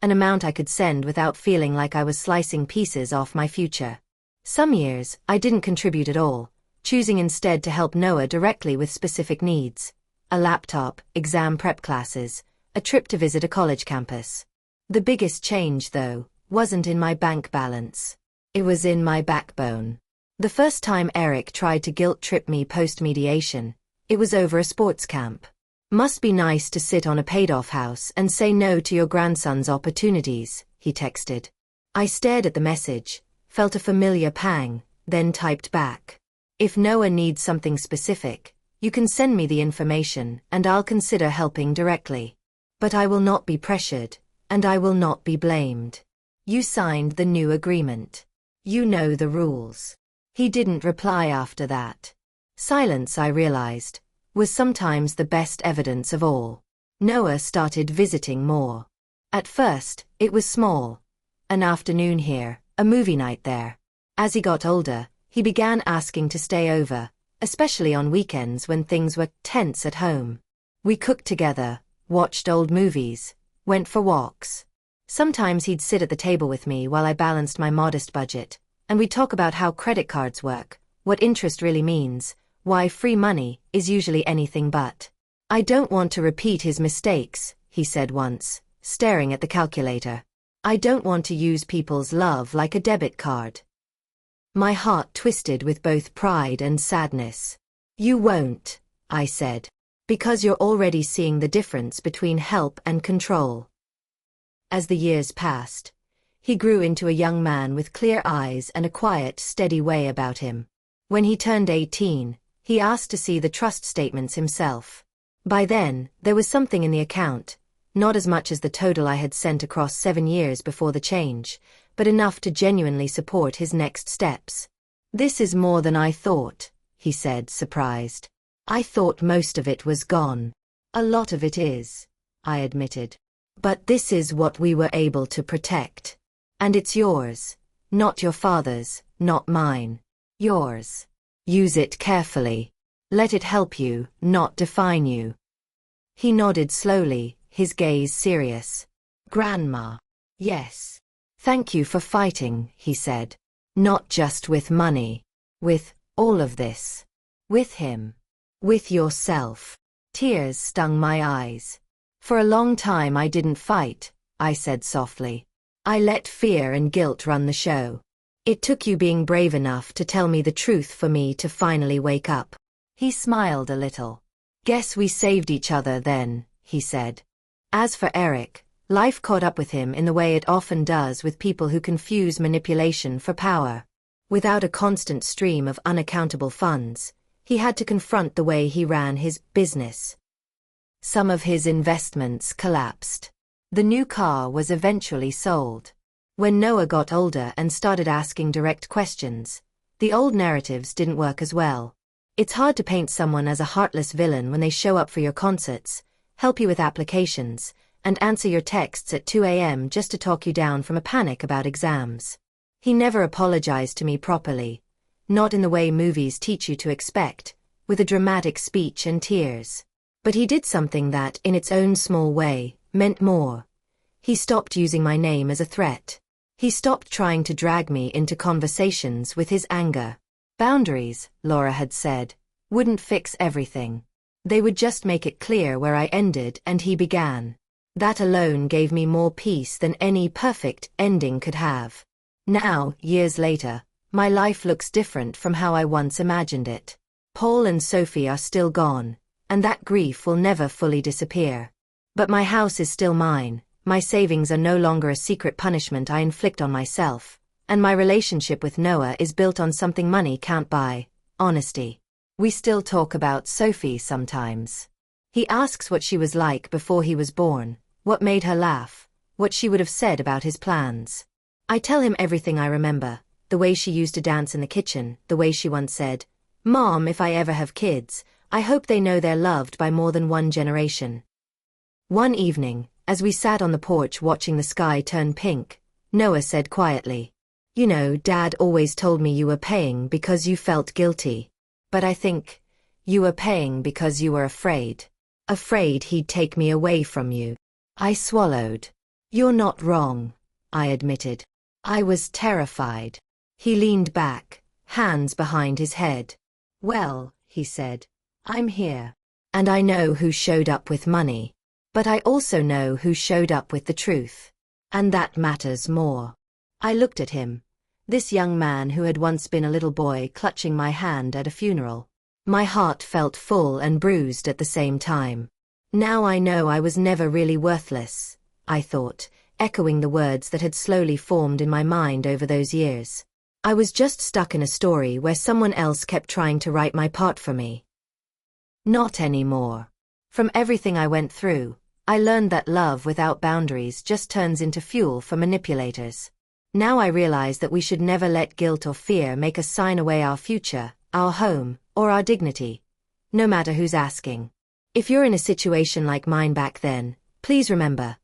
an amount I could send without feeling like I was slicing pieces off my future. Some years, I didn't contribute at all, choosing instead to help Noah directly with specific needs. A laptop, exam prep classes, a trip to visit a college campus. The biggest change, though, wasn't in my bank balance. It was in my backbone. The first time Eric tried to guilt-trip me post-mediation, it was over a sports camp. "Must be nice to sit on a paid-off house and say no to your grandson's opportunities," he texted. I stared at the message, felt a familiar pang, then typed back. "If Noah needs something specific, you can send me the information and I'll consider helping directly. But I will not be pressured, and I will not be blamed. You signed the new agreement. You know the rules." He didn't reply after that. Silence, I realized, was sometimes the best evidence of all. Noah started visiting more. At first, it was small. An afternoon here, a movie night there. As he got older, he began asking to stay over, especially on weekends when things were tense at home. We cooked together, watched old movies, went for walks. Sometimes he'd sit at the table with me while I balanced my modest budget, and we'd talk about how credit cards work, what interest really means, why free money is usually anything but. "I don't want to repeat his mistakes," he said once, staring at the calculator. "I don't want to use people's love like a debit card." My heart twisted with both pride and sadness. "You won't," I said, "because you're already seeing the difference between help and control." As the years passed, he grew into a young man with clear eyes and a quiet, steady way about him. When he turned 18, he asked to see the trust statements himself. By then, there was something in the account, not as much as the total I had sent across 7 years before the change, but enough to genuinely support his next steps. "This is more than I thought," he said, surprised. "I thought most of it was gone." "A lot of it is," I admitted. "But this is what we were able to protect. And it's yours. Not your father's, not mine. Yours. Use it carefully. Let it help you, not define you." He nodded slowly, his gaze serious. "Grandma." "Yes. Thank you for fighting," he said. "Not just with money. With all of this. With him. With yourself." Tears stung my eyes. "For a long time I didn't fight," I said softly. "I let fear and guilt run the show. It took you being brave enough to tell me the truth for me to finally wake up." He smiled a little. "Guess we saved each other then," he said. As for Eric, life caught up with him in the way it often does with people who confuse manipulation for power. Without a constant stream of unaccountable funds, he had to confront the way he ran his business. Some of his investments collapsed. The new car was eventually sold. When Noah got older and started asking direct questions, the old narratives didn't work as well. It's hard to paint someone as a heartless villain when they show up for your concerts, help you with applications, and answer your texts at 2 a.m. just to talk you down from a panic about exams. He never apologized to me properly, not in the way movies teach you to expect, with a dramatic speech and tears. But he did something that, in its own small way, meant more. He stopped using my name as a threat. He stopped trying to drag me into conversations with his anger. Boundaries, Laura had said, wouldn't fix everything. They would just make it clear where I ended and he began. That alone gave me more peace than any perfect ending could have. Now, years later, my life looks different from how I once imagined it. Paul and Sophie are still gone, and that grief will never fully disappear. But my house is still mine, my savings are no longer a secret punishment I inflict on myself, and my relationship with Noah is built on something money can't buy: honesty. We still talk about Sophie sometimes. He asks what she was like before he was born, what made her laugh, what she would have said about his plans. I tell him everything I remember, the way she used to dance in the kitchen, the way she once said, "Mom, if I ever have kids, I hope they know they're loved by more than one generation." One evening, as we sat on the porch watching the sky turn pink, Noah said quietly, "You know, Dad always told me you were paying because you felt guilty. But I think you were paying because you were afraid. Afraid he'd take me away from you." I swallowed. "You're not wrong," I admitted. "I was terrified." He leaned back, hands behind his head. "Well," he said, "I'm here. And I know who showed up with money. But I also know who showed up with the truth. And that matters more." I looked at him, this young man who had once been a little boy clutching my hand at a funeral. My heart felt full and bruised at the same time. Now I know I was never really worthless, I thought, echoing the words that had slowly formed in my mind over those years. I was just stuck in a story where someone else kept trying to write my part for me. Not anymore. From everything I went through, I learned that love without boundaries just turns into fuel for manipulators. Now I realize that we should never let guilt or fear make us sign away our future, our home, or our dignity, no matter who's asking. If you're in a situation like mine back then, please remember,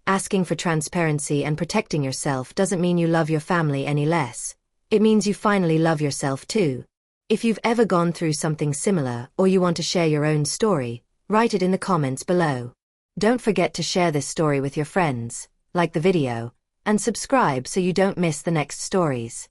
asking for transparency and protecting yourself doesn't mean you love your family any less. It means you finally love yourself too. If you've ever gone through something similar or you want to share your own story, write it in the comments below. Don't forget to share this story with your friends, like the video, and subscribe so you don't miss the next stories.